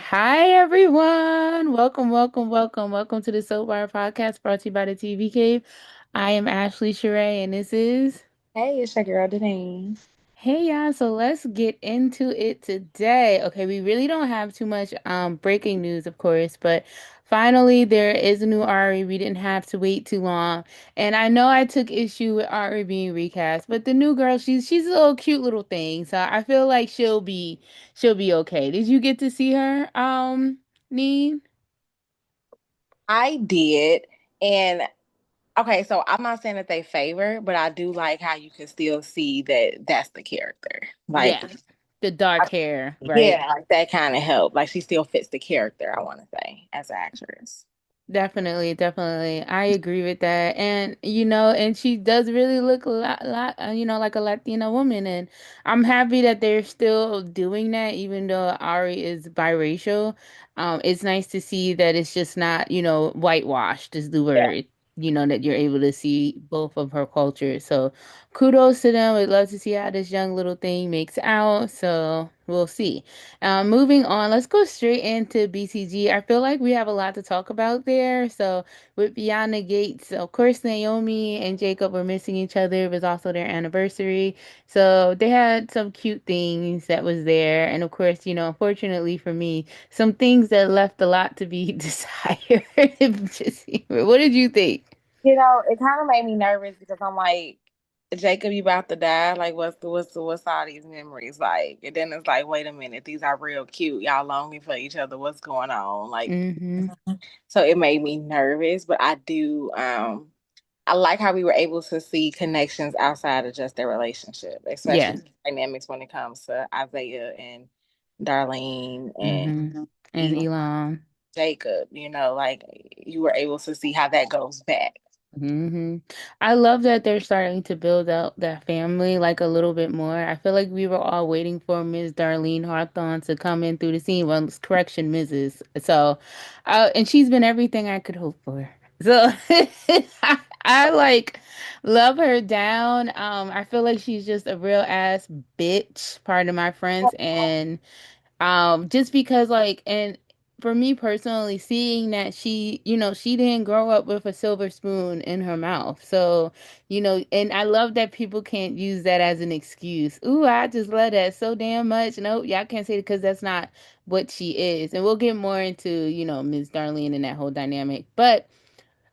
Hi everyone. Welcome to the Soap Bar Podcast brought to you by the TV Cave. I am Ashley Sheree and this is Hey, it's your girl Deneen. Hey y'all, so let's get into it today. Okay, we really don't have too much breaking news, of course, but finally there is a new Ari. We didn't have to wait too long. And I know I took issue with Ari being recast, but the new girl, she's a little cute little thing. So I feel like she'll be okay. Did you get to see her, Nee? I did, and okay, so I'm not saying that they favor, but I do like how you can still see that that's the character. Like, Yeah. The dark hair, right? yeah, like that kind of helped. Like, she still fits the character, I want to say, as an actress. Definitely, definitely. I agree with that. And and she does really look a lot, like a Latina woman. And I'm happy that they're still doing that, even though Ari is biracial. It's nice to see that it's just not, whitewashed is the Yeah. word, that you're able to see both of her cultures. So kudos to them. We'd love to see how this young little thing makes out. So we'll see. Moving on, let's go straight into BCG. I feel like we have a lot to talk about there. So, with Beyond the Gates, of course, Naomi and Jacob were missing each other. It was also their anniversary. So, they had some cute things that was there. And of course, unfortunately for me, some things that left a lot to be desired. What did you think? It kind of made me nervous because I'm like, Jacob, you about to die? Like, what's all these memories like? And then it's like, wait a minute, these are real cute. Y'all longing for each other. What's going on? Like, Mm-hmm. so it made me nervous, but I like how we were able to see connections outside of just their relationship, Yeah. especially dynamics when it comes to Isaiah and Darlene and Mm-hmm. And even Elon. Jacob, like you were able to see how that goes back. I love that they're starting to build out that family like a little bit more. I feel like we were all waiting for Ms. Darlene Hawthorne to come in through the scene. Well, correction, Mrs. So, and she's been everything I could hope for. So, I like love her down. I feel like she's just a real ass bitch, pardon my friends, and just because and for me personally, seeing that she didn't grow up with a silver spoon in her mouth. So, and I love that people can't use that as an excuse. Ooh, I just love that so damn much. Nope, y'all can't say it because that's not what she is. And we'll get more into, Ms. Darlene and that whole dynamic. But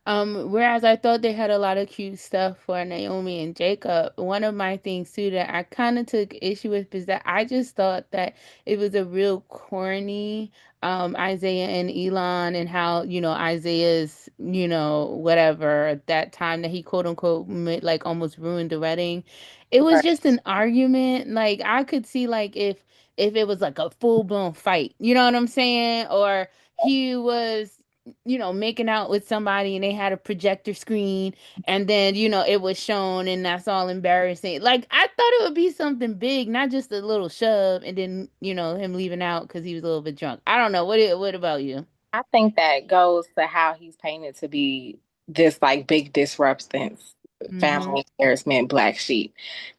whereas I thought they had a lot of cute stuff for Naomi and Jacob, one of my things too that I kind of took issue with is that I just thought that it was a real corny Isaiah and Elon and how, Isaiah's, whatever, at that time that he quote unquote like almost ruined the wedding. It was Right. just an argument. Like I could see like if it was like a full-blown fight, you know what I'm saying? Or he was making out with somebody and they had a projector screen and then, it was shown and that's all embarrassing. Like, I thought it would be something big, not just a little shove and then, him leaving out because he was a little bit drunk. I don't know. What about you? I think that goes to how he's painted to be this like big disruptance, Mm-hmm. family embarrassment, black sheep.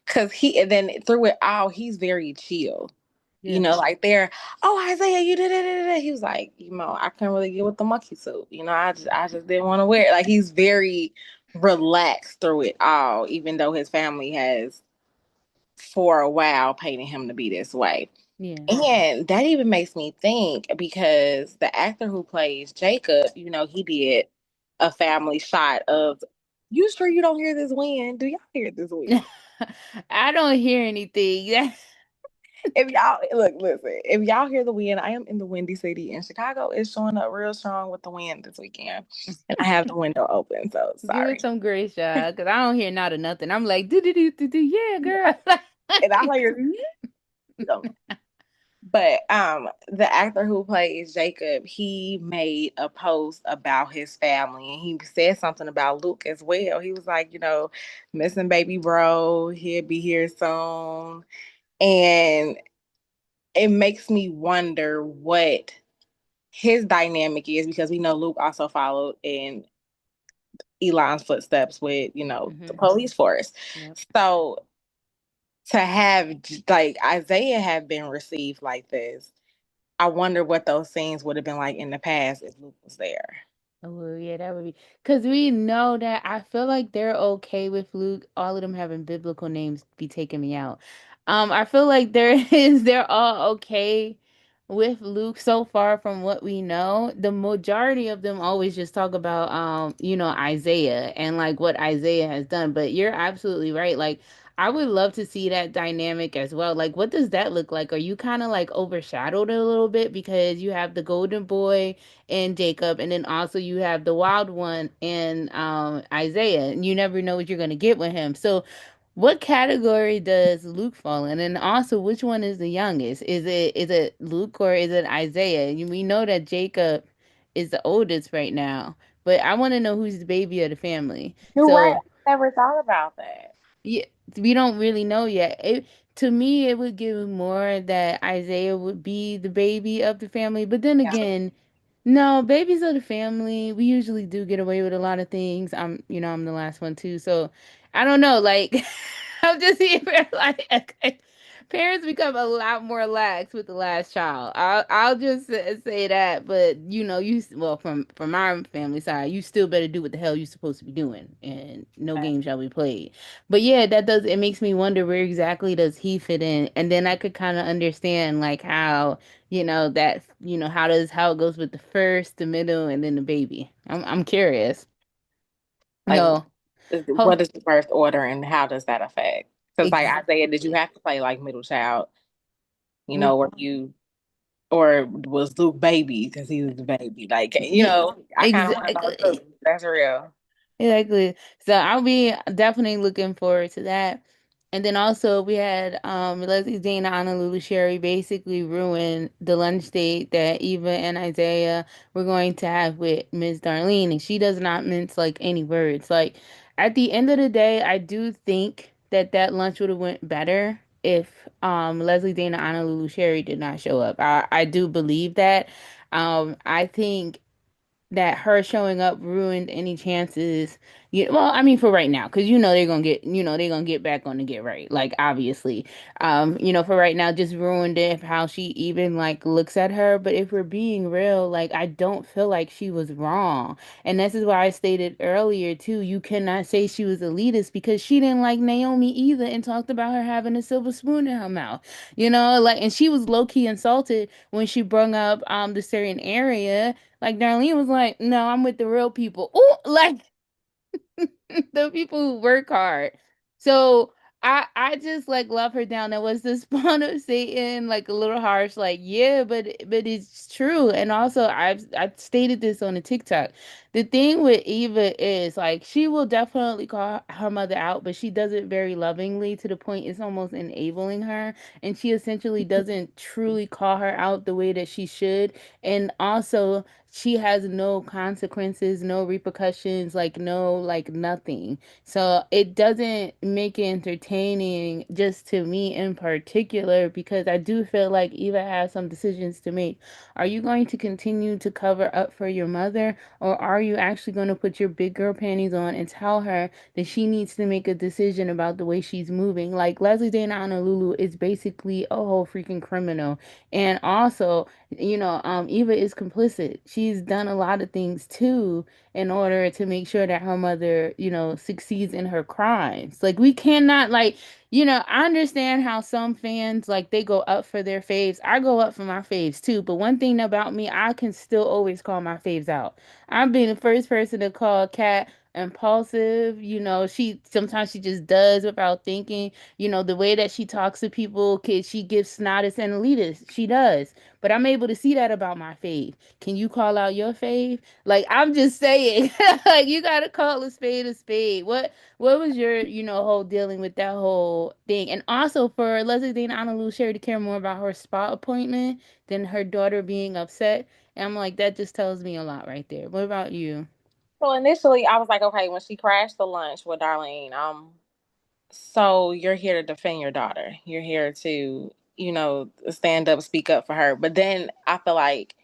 Cause and then through it all, he's very chill. Yeah. Like there, oh Isaiah, you did it. He was like, I couldn't really get with the monkey suit. I just didn't want to wear it. Like he's very relaxed through it all, even though his family has for a while painted him to be this way. Yeah. And that even makes me think because the actor who plays Jacob, he did a family shot of, you sure you don't hear this wind? Do y'all hear this wind? I don't hear anything. If y'all look, listen, if y'all hear the wind, I am in the windy city in Chicago. It's showing up real strong with the wind this weekend. And I have the window open, so Give it sorry. some grace, y'all, because I don't hear not a nothing. I'm like, do do do do do, yeah, girl. And I hear, but the actor who plays Jacob, he made a post about his family and he said something about Luke as well. He was like, missing baby bro, he'll be here soon. And it makes me wonder what his dynamic is because we know Luke also followed in Elon's footsteps with, the Hmm. police force. Yep. So to have like Isaiah have been received like this, I wonder what those scenes would have been like in the past if Luke was there. Oh, well, yeah, that would be because we know that I feel like they're okay with Luke, all of them having biblical names be taking me out. I feel like they're all okay with Luke so far from what we know. The majority of them always just talk about Isaiah and like what Isaiah has done. But you're absolutely right. Like I would love to see that dynamic as well. Like what does that look like? Are you kind of like overshadowed a little bit because you have the golden boy and Jacob, and then also you have the wild one and Isaiah, and you never know what you're gonna get with him. So, what category does Luke fall in? And also, which one is the youngest? Is it Luke or is it Isaiah? We know that Jacob is the oldest right now, but I want to know who's the baby of the family. You're right. So, I never thought about that. yeah, we don't really know yet. To me, it would give more that Isaiah would be the baby of the family, but then Yeah. again. No, babies of the family, we usually do get away with a lot of things. I'm the last one too. So I don't know, like I'm just here like parents become a lot more lax with the last child. I'll just say that, but well from our family side, you still better do what the hell you're supposed to be doing, and no game shall be played. But yeah, that does it makes me wonder where exactly does he fit in, and then I could kind of understand like how that how it goes with the first, the middle, and then the baby. I'm curious. Like, No. Oh, what is the first order and how does that affect? Because, like Isaiah, did you exactly. have to play like middle child? Or or was Luke baby because he was the baby? Like, Yeah, I kind of want to know exactly. too. That's real. Exactly. So I'll be definitely looking forward to that. And then also we had Leslie Dana Honolulu Sherry basically ruined the lunch date that Eva and Isaiah were going to have with Miss Darlene, and she does not mince like any words. Like at the end of the day, I do think that that lunch would have went better if Leslie Dana Honolulu Sherry did not show up. I do believe that. I think that her showing up ruined any chances. Well, I mean for right now, because they're gonna get back on to get right. Like obviously, for right now, just ruined it how she even like looks at her. But if we're being real, like I don't feel like she was wrong, and this is why I stated earlier too. You cannot say she was elitist because she didn't like Naomi either, and talked about her having a silver spoon in her mouth. And she was low key insulted when she brung up the certain area like Darlene was like, no, I'm with the real people. Oh, like the people who work hard. So I just like love her down. That was the spawn of Satan, like a little harsh, like yeah, but it's true. And also I've stated this on the TikTok. The thing with Eva is like she will definitely call her mother out, but she does it very lovingly to the point it's almost enabling her. And she essentially doesn't truly call her out the way that she should. And also she has no consequences, no repercussions, like no, like nothing. So it doesn't make it entertaining just to me in particular because I do feel like Eva has some decisions to make. Are you going to continue to cover up for your mother, or are you actually going to put your big girl panties on and tell her that she needs to make a decision about the way she's moving? Like Leslie Dana Honolulu is basically a whole freaking criminal. And also, Eva is complicit. She's done a lot of things too in order to make sure that her mother, succeeds in her crimes. Like we cannot I understand how some fans like they go up for their faves. I go up for my faves too, but one thing about me, I can still always call my faves out. I've been the first person to call Kat impulsive. She just does without thinking. The way that she talks to people, she gives snotus and elitist. She does. But I'm able to see that about my fave. Can you call out your fave? Like I'm just saying, like you gotta call a spade a spade. What was your, whole dealing with that whole thing? And also for Leslie Dean Honolulu Sherry to care more about her spa appointment than her daughter being upset. And I'm like, that just tells me a lot right there. What about you? So initially, I was like, okay, when she crashed the lunch with Darlene, so you're here to defend your daughter. You're here to, stand up, speak up for her. But then I feel like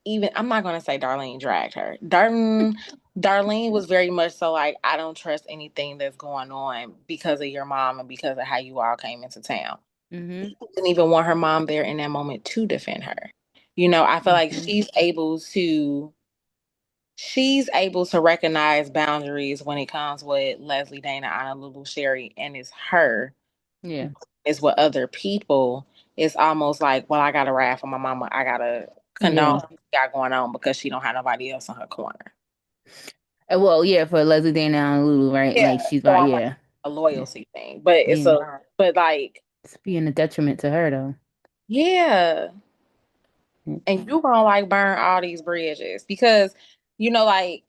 even I'm not gonna say Darlene dragged her. Darlene was very much so like, I don't trust anything that's going on because of your mom and because of how you all came into town. Mm-hmm. She didn't even want her mom there in that moment to defend her. I feel like Hmm. she's able to recognize boundaries when it comes with Leslie, Dana, Anna, Lulu, Sherry, and it's her. Yeah. It's with other people. It's almost like, well, I got to ride for my mama. I gotta condone Yeah. what she got going on because she don't have nobody else in her corner. Well, yeah, for Leslie Dana and Lulu, right? Yeah. Like she's So right. I'm like Yeah. a Yeah. loyalty thing, but Yeah. but like, It's being a detriment to her though. yeah. Mm. And you gonna like burn all these bridges because like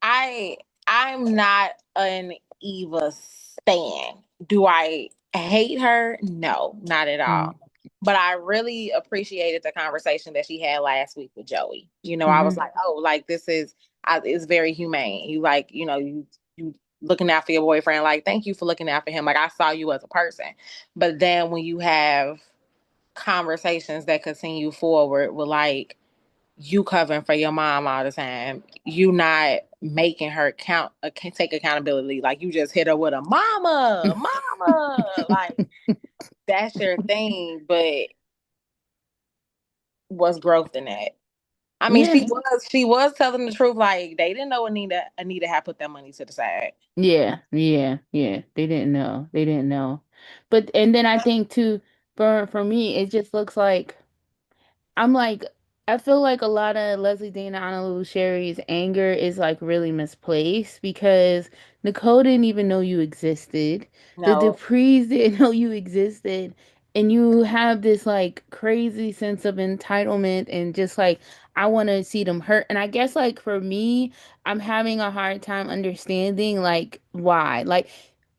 I I'm not an Eva stan. Do I hate her? No, not at all. But I really appreciated the conversation that she had last week with Joey. I was Mm-hmm. like, oh, like this is very humane. You like, you looking out for your boyfriend. Like, thank you for looking out for him. Like, I saw you as a person. But then when you have conversations that continue forward with like you covering for your mom all the time, you not making her can take accountability. Like you just hit her with a mama, like that's your thing. But what's growth in that? I mean, Yeah. she was telling the truth. Like they didn't know Anita had put that money to the side. Yeah. Yeah. Yeah. They didn't know. They didn't know. But and then I think too, for me, it just looks like I'm like, I feel like a lot of Leslie Dean and Honolulu Sherry's anger is like really misplaced because Nicole didn't even know you existed. The No, Duprees didn't know you existed. And you have this like crazy sense of entitlement and just like, I want to see them hurt. And I guess like for me, I'm having a hard time understanding like why. Like,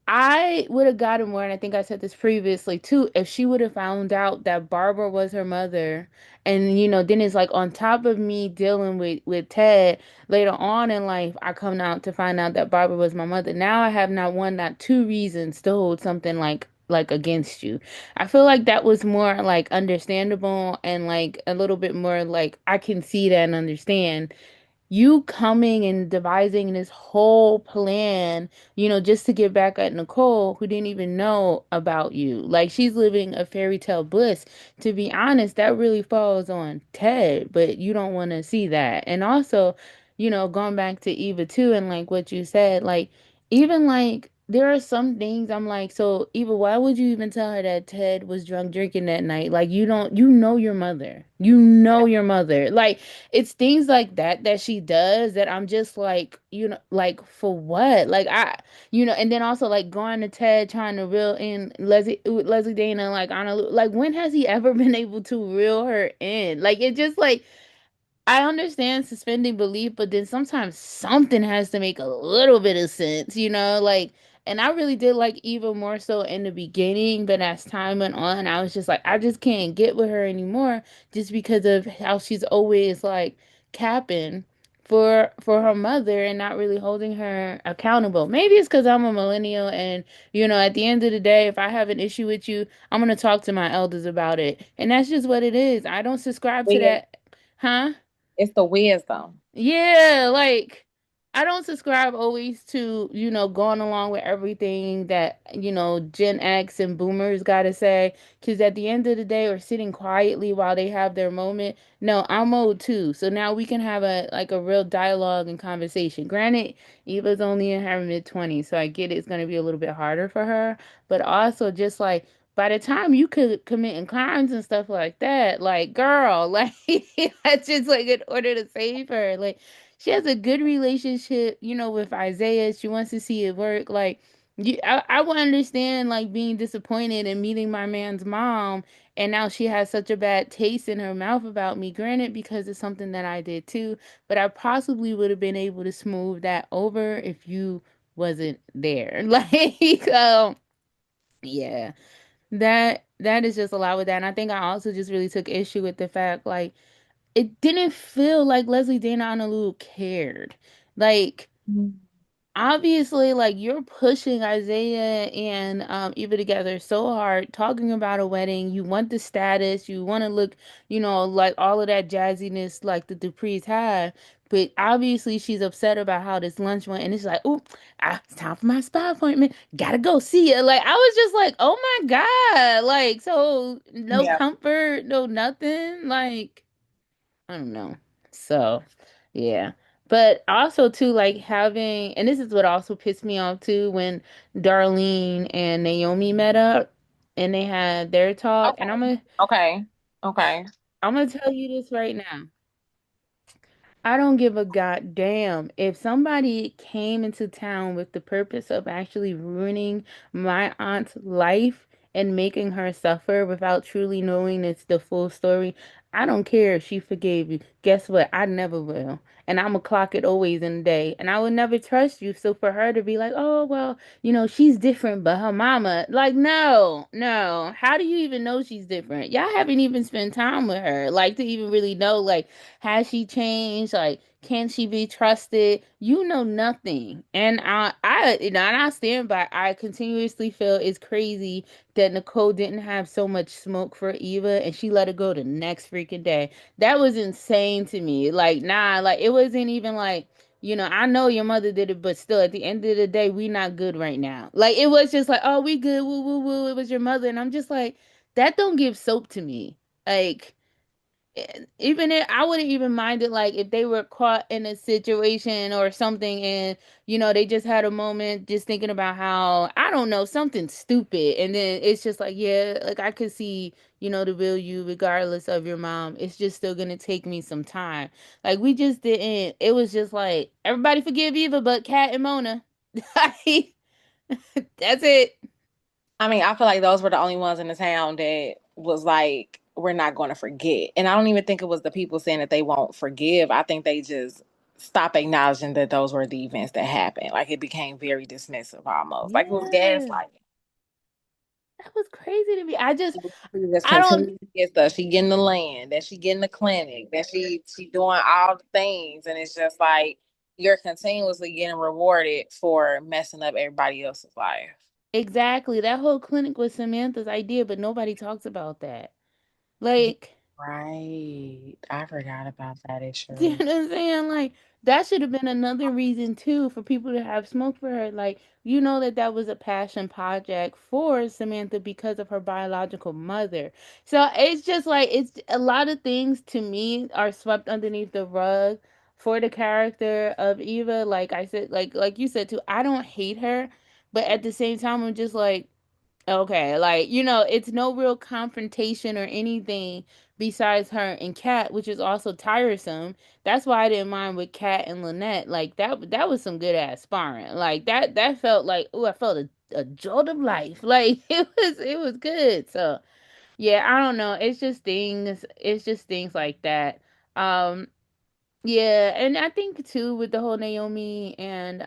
I would have gotten more, and I think I said this previously too, if she would have found out that Barbara was her mother and then it's like on top of me dealing with Ted later on in life, I come out to find out that Barbara was my mother. Now I have not one, not two reasons to hold something like against you. I feel like that was more like understandable and like a little bit more like I can see that and understand you coming and devising this whole plan, just to get back at Nicole, who didn't even know about you. Like she's living a fairy tale bliss. To be honest, that really falls on Ted, but you don't want to see that. And also, going back to Eva too, and like what you said, like even like there are some things I'm like, so Eva, why would you even tell her that Ted was drunk drinking that night? Like you know your mother. You know your mother. Like it's things like that that she does that I'm just like, like for what? Like and then also like going to Ted trying to reel in Leslie Dana like on a like when has he ever been able to reel her in? Like it just like I understand suspending belief, but then sometimes something has to make a little bit of sense, like, and I really did like Eva more so in the beginning, but as time went on, I was just like, I just can't get with her anymore just because of how she's always like capping for her mother and not really holding her accountable. Maybe it's because I'm a millennial and at the end of the day, if I have an issue with you, I'm gonna talk to my elders about it. And that's just what it is. I don't subscribe to wis- that. Huh? it's the wisdom. Yeah, like I don't subscribe always to, going along with everything that, Gen X and boomers gotta say. Because at the end of the day, or sitting quietly while they have their moment. No, I'm old too. So now we can have a real dialogue and conversation. Granted, Eva's only in her mid-20s, so I get it's gonna be a little bit harder for her. But also just like by the time you could committing crimes and stuff like that, like girl, like that's just like in order to save her. Like she has a good relationship, with Isaiah. She wants to see it work. Like I would understand like being disappointed and meeting my man's mom, and now she has such a bad taste in her mouth about me. Granted, because it's something that I did too, but I possibly would have been able to smooth that over if you wasn't there. Like, yeah. That is just a lot with that. And I think I also just really took issue with the fact like it didn't feel like Leslie Dana Honolulu cared. Like obviously like you're pushing Isaiah and Eva together so hard, talking about a wedding. You want the status, you want to look, like all of that jazziness like the Duprees have. But obviously she's upset about how this lunch went, and it's like, oh, it's time for my spa appointment. Gotta go see her. Like I was just like, oh my God, like so no Yeah. comfort, no nothing, like. I don't know. So, yeah. But also too, like having, and this is what also pissed me off too, when Darlene and Naomi met up and they had their talk. And Okay. Okay. Okay. I'm gonna tell you this right now. I don't give a goddamn if somebody came into town with the purpose of actually ruining my aunt's life and making her suffer without truly knowing it's the full story. I don't care if she forgave you. Guess what? I never will. And I'm gonna clock it always in the day. And I would never trust you. So for her to be like, oh, well, she's different, but her mama, like, no, no. How do you even know she's different? Y'all haven't even spent time with her, like, to even really know, like, has she changed? Like, can she be trusted? You know nothing. And and I stand by. I continuously feel it's crazy that Nicole didn't have so much smoke for Eva and she let it go the next freaking day. That was insane to me. Like, nah, like it wasn't even like, I know your mother did it, but still, at the end of the day, we not good right now. Like, it was just like, oh, we good, woo, woo, woo. It was your mother, and I'm just like, that don't give soap to me. Like, even if I wouldn't even mind it, like if they were caught in a situation or something and they just had a moment just thinking about how, I don't know, something stupid, and then it's just like, yeah, like I could see, the real you regardless of your mom. It's just still gonna take me some time. Like, we just didn't, it was just like, everybody forgive Eva but Kat and Mona. Like, that's it. I mean, I feel like those were the only ones in the town that was like, we're not going to forget. And I don't even think it was the people saying that they won't forgive. I think they just stopped acknowledging that those were the events that happened. Like it became very dismissive almost. Like it was Yeah, gaslighting. that was crazy to me. She just I don't continued to get stuff. She getting the land, then she getting the clinic, then she doing all the things. And it's just like you're continuously getting rewarded for messing up everybody else's life. Exactly. That whole clinic was Samantha's idea, but nobody talks about that. Like, Right. I forgot about that. It's do you true. know what I'm saying? Like, that should have been another reason too for people to have smoke for her. Like, that was a passion project for Samantha because of her biological mother. So it's just like it's a lot of things to me are swept underneath the rug for the character of Eva. Like I said, like you said too, I don't hate her, but at the same time, I'm just like, okay, like, it's no real confrontation or anything besides her and Kat, which is also tiresome. That's why I didn't mind with Kat and Lynette. Like, that was some good ass sparring. Like, that felt like, oh, I felt a jolt of life. Like, it was good. So yeah, I don't know. It's just things like that. Um yeah, and I think too with the whole Naomi and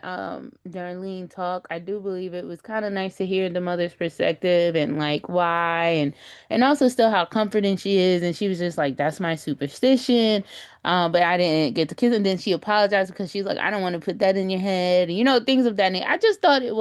Darlene talk, I do believe it was kind of nice to hear the mother's perspective and like why, and also still how comforting she is, and she was just like, that's my superstition. But I didn't get to kiss, and then she apologized because she's like, I don't want to put that in your head, things of that nature. I thought it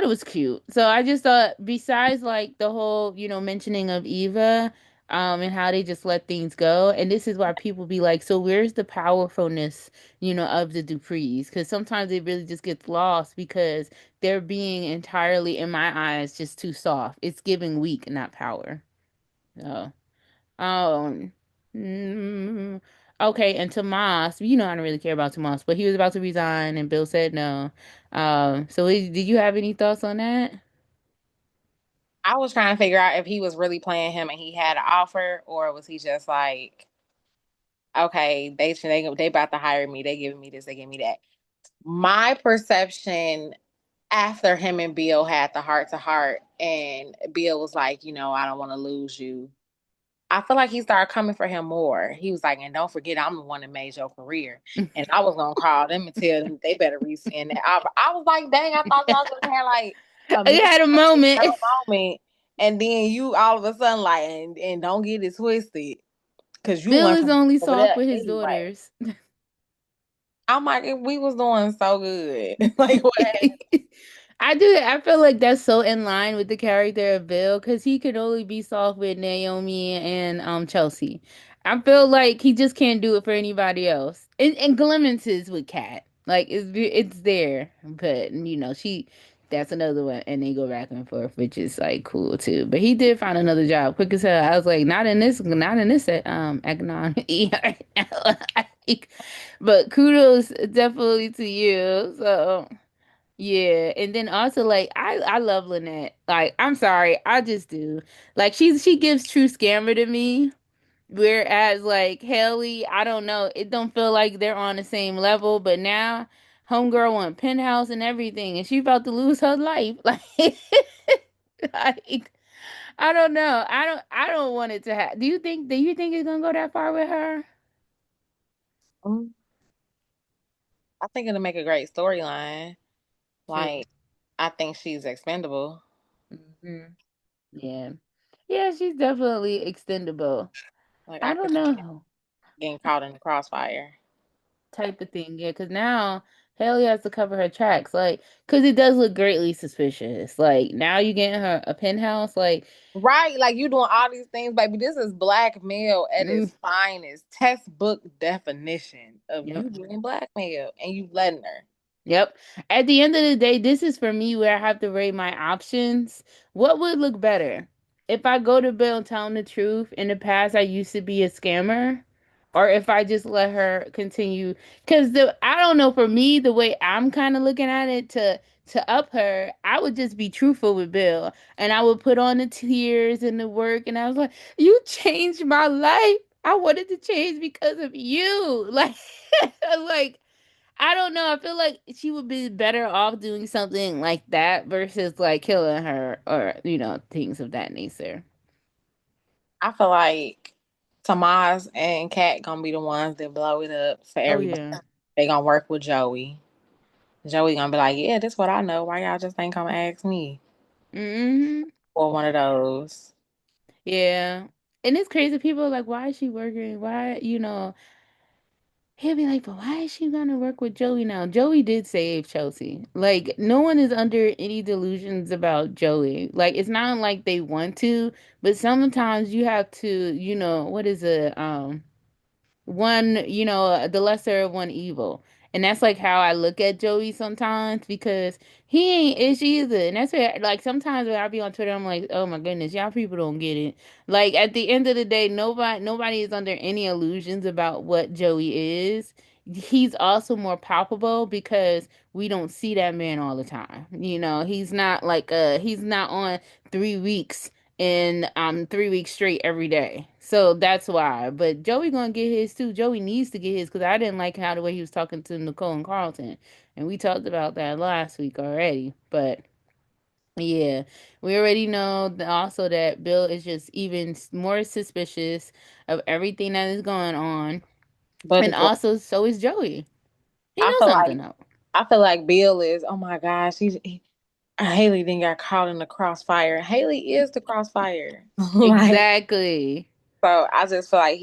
was cute. So I just thought, besides like the whole, mentioning of Eva, and how they just let things go. And this is why people be like, so where's the powerfulness, of the Duprees? Because sometimes it really just gets lost because they're being entirely, in my eyes, just too soft. It's giving weak, not power. So, um, mm, okay. And Tomas, I don't really care about Tomas, but he was about to resign, and Bill said no. So did you have any thoughts on that? I was trying to figure out if he was really playing him and he had an offer, or was he just like, okay, they about to hire me, they giving me this, they give me that. My perception after him and Bill had the heart to heart, and Bill was like, I don't want to lose you. I feel like he started coming for him more. He was like, and don't forget, I'm the one that made your career. And I was gonna call them and tell them they better resend that offer. I was like, dang, I thought y'all just had like a I mini had a moment. moment, and then you all of a sudden like, and don't get it twisted, because you Bill went is from only over soft there with his anyway. daughters. I'm like, we was doing so good. Like what? I feel like that's so in line with the character of Bill because he could only be soft with Naomi and Chelsea. I feel like he just can't do it for anybody else. And glimpses with Kat. Like, it's there, but she That's another one. And they go back and forth, which is like cool too. But he did find another job quick as hell. I was like, not in this economic. But kudos definitely to you. So yeah. And then also like I love Lynette. Like, I'm sorry, I just do. Like she gives true scammer to me. Whereas like Haley, I don't know, it don't feel like they're on the same level, but now homegirl want penthouse and everything, and she about to lose her life. Like I don't know. I don't want it to happen. Do you think it's gonna go that far with her? Mm, I think it'll make a great storyline. True. Like, I think she's expendable. Hmm. Yeah. Yeah, she's definitely extendable. Like, I I could don't see know. getting caught in the crossfire. Type of thing. Yeah, because now Haley has to cover her tracks. Like, because it does look greatly suspicious. Like, now you getting her a penthouse. Like, Right, like you doing all these things, baby. This is blackmail at mm, its finest. Textbook definition of yep. you being blackmailed and you letting her. Yep. At the end of the day, this is for me where I have to weigh my options. What would look better? If I go to Bill and tell him the truth, in the past I used to be a scammer, or if I just let her continue. Because I don't know, for me, the way I'm kind of looking at it, to up her, I would just be truthful with Bill, and I would put on the tears and the work, and I was like, "You changed my life. I wanted to change because of you." Like, like. I don't know. I feel like she would be better off doing something like that versus like killing her or, things of that nature. I feel like Tomas and Kat gonna be the ones that blow it up for Oh, everybody. yeah. They gonna work with Joey. Joey gonna be like, yeah, this what I know. Why y'all just ain't come ask me? Hmm. Or one of those. Yeah. And it's crazy. People are like, why is she working? Why, he'll be like, but why is she gonna work with Joey now? Joey did save Chelsea. Like, no one is under any delusions about Joey. Like, it's not like they want to, but sometimes you have to, what is it? One, the lesser of one evil. And that's like how I look at Joey sometimes because he ain't ish either. And that's where, like, sometimes when I be on Twitter, I'm like, oh my goodness, y'all people don't get it. Like, at the end of the day, nobody is under any illusions about what Joey is. He's also more palpable because we don't see that man all the time. He's not on 3 weeks in 3 weeks straight every day. So that's why. But Joey gonna get his too. Joey needs to get his because I didn't like how the way he was talking to Nicole and Carlton. And we talked about that last week already. But yeah, we already know also that Bill is just even more suspicious of everything that is going on. But And also so is Joey. He I knows feel something like though. Bill is, oh my gosh, Haley then got caught in the crossfire. Haley is the crossfire. Like, Exactly. so I just feel like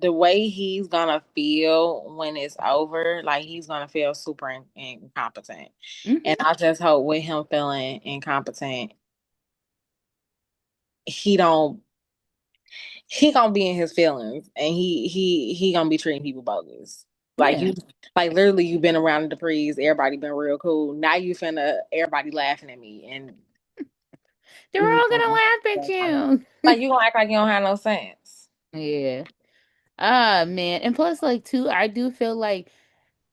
the way he's gonna feel when it's over, like he's gonna feel super incompetent. And Hmm. I just hope with him feeling incompetent, he don't he gonna be in his feelings and he gonna be treating people bogus. Like Yeah. you like literally you've been around the Duprees, everybody been real cool. Now you finna everybody laughing at me and They're you all gonna laugh at you. like you gonna act like you don't have no sense. Yeah. Ah, man. And plus, like, too, I do feel like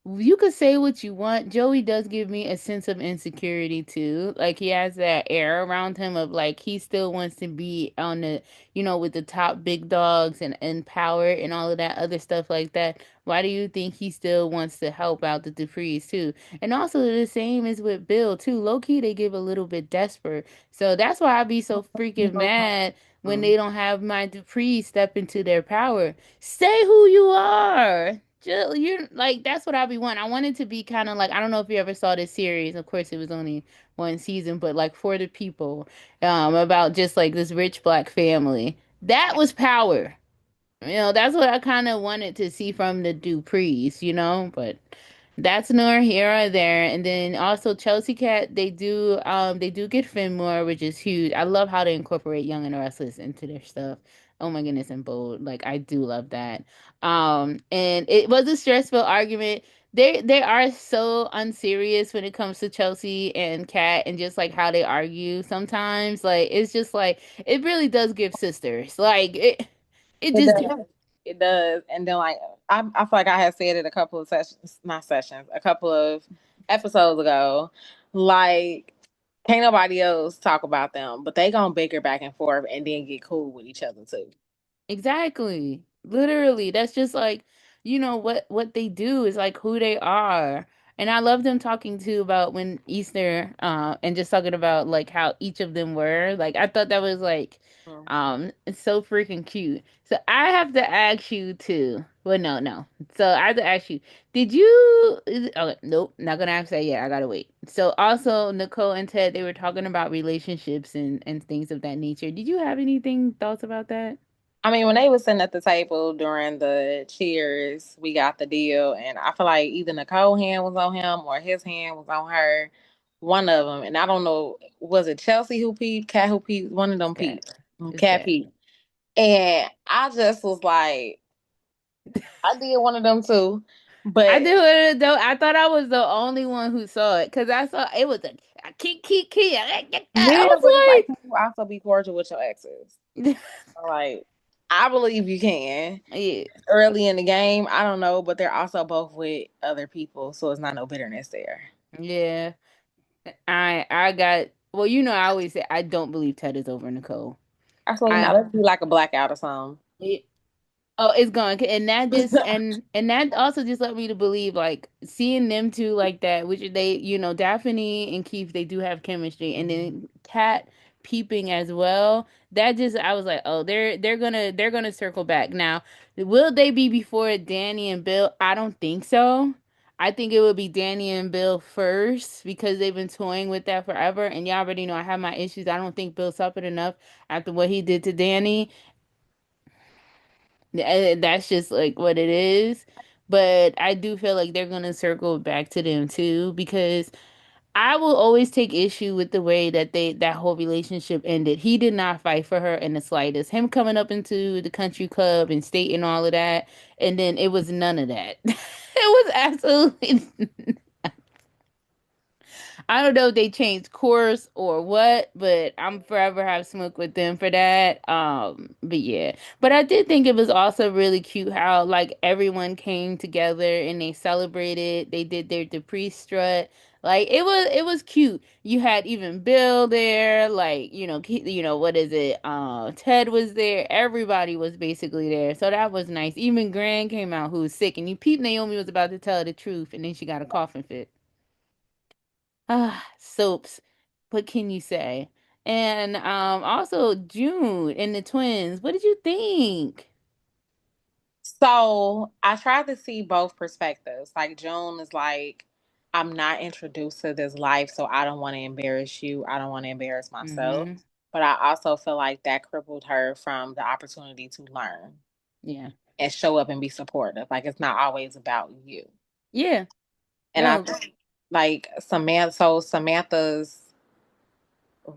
you could say what you want. Joey does give me a sense of insecurity too. Like he has that air around him of like he still wants to be on the, with the top big dogs and power and all of that other stuff like that. Why do you think he still wants to help out the Duprees too? And also the same is with Bill too. Low key they give a little bit desperate. So that's why I be so freaking mad when they don't have my Duprees step into their power. Say who you are. Jill, you're like that's what I be wanting. I want it to be kind of like I don't know if you ever saw this series. Of course, it was only one season, but like For the People, about just like this rich black family. That was power. That's what I kind of wanted to see from the Duprees, but that's nor here or there. And then also Chelsea Cat, they do get Finmore, which is huge. I love how they incorporate Young and the Restless into their stuff. Oh my goodness, and Bold. Like I do love that. And it was a stressful argument. they are so unserious when it comes to Chelsea and Kat and just like how they argue sometimes. Like it's just like it really does give sisters. Like it It just do. does. It does. And then like I feel like I had said it a couple of sessions, not sessions, a couple of episodes ago. Like can't nobody else talk about them, but they gonna bicker back and forth and then get cool with each other too. Exactly. Literally, that's just like, what they do is like who they are. And I love them talking too about when Easter, and just talking about like how each of them were. Like I thought that was like Mm. it's so freaking cute. So I have to ask you too. Well, no, no. So I have to ask you, okay, nope, not gonna ask that yet. I gotta wait. So also Nicole and Ted, they were talking about relationships and things of that nature. Did you have anything thoughts about that? I mean, when they was sitting at the table during the cheers, we got the deal, and I feel like either Nicole hand was on him or his hand was on her, one of them. And I don't know, was it Chelsea who peeped, Cat who peeped? One of It's them cat. peeped, It's Cat cat. peeped, and I just was like, I did one of them too, I but do it though. I thought I was the only one who saw it because I saw it was a key. I yeah, but it's like, was can you also be cordial with your exes? like, Like, I believe you can. yeah, Early in the game, I don't know, but they're also both with other people, so it's not no bitterness there. yeah. I got. Well, I always say I don't believe Ted is over Nicole. Absolutely I not. Let's do like a blackout or something. Oh, it's gone. And that just and that also just led me to believe like seeing them two like that, which they, Daphne and Keith, they do have chemistry. And then Kat peeping as well. That just I was like, oh, they're gonna circle back. Now, will they be before Danny and Bill? I don't think so. I think it would be Danny and Bill first because they've been toying with that forever. And y'all already know I have my issues. I don't think Bill suffered enough after what he did to Danny. That's just like what it is. But I do feel like they're gonna circle back to them too because I will always take issue with the way that that whole relationship ended. He did not fight for her in the slightest. Him coming up into the country club and stating all of that, and then it was none of that. It was absolutely I don't know if they changed course or what, but I'm forever have smoke with them for that. But yeah. But I did think it was also really cute how like everyone came together and they celebrated. They did their Dupree strut. Like it was cute. You had even Bill there, like, what is it? Ted was there. Everybody was basically there. So that was nice. Even Gran came out who was sick and you peeped Naomi was about to tell her the truth and then she got a coughing fit. Ah, soaps. What can you say? And also June and the twins. What did you think? So I tried to see both perspectives. Like June is like, I'm not introduced to this life, so I don't want to embarrass you. I don't want to embarrass myself. Mm-hmm. But I also feel like that crippled her from the opportunity to learn Yeah. and show up and be supportive. Like it's not always about you. Yeah. And I No. think like Samantha's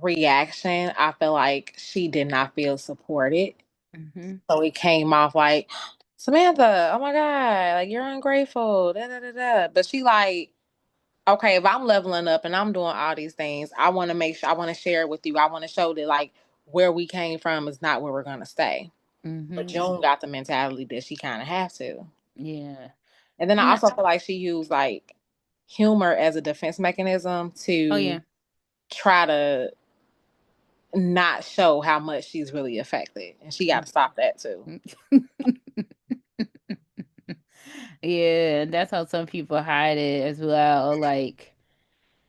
reaction, I feel like she did not feel supported. Mm-hmm. So it came off like, Samantha, oh my God, like you're ungrateful. Da, da, da, da. But she like, okay, if I'm leveling up and I'm doing all these things, I want to make sure I want to share it with you. I want to show that like where we came from is not where we're gonna stay. But Mm-hmm. June got the mentality that she kind of has to. Yeah. And then I And also feel like she used like humor as a defense mechanism oh to yeah. try to not show how much she's really affected. And she got to stop that too. Yeah, that's how some people hide it as well. Like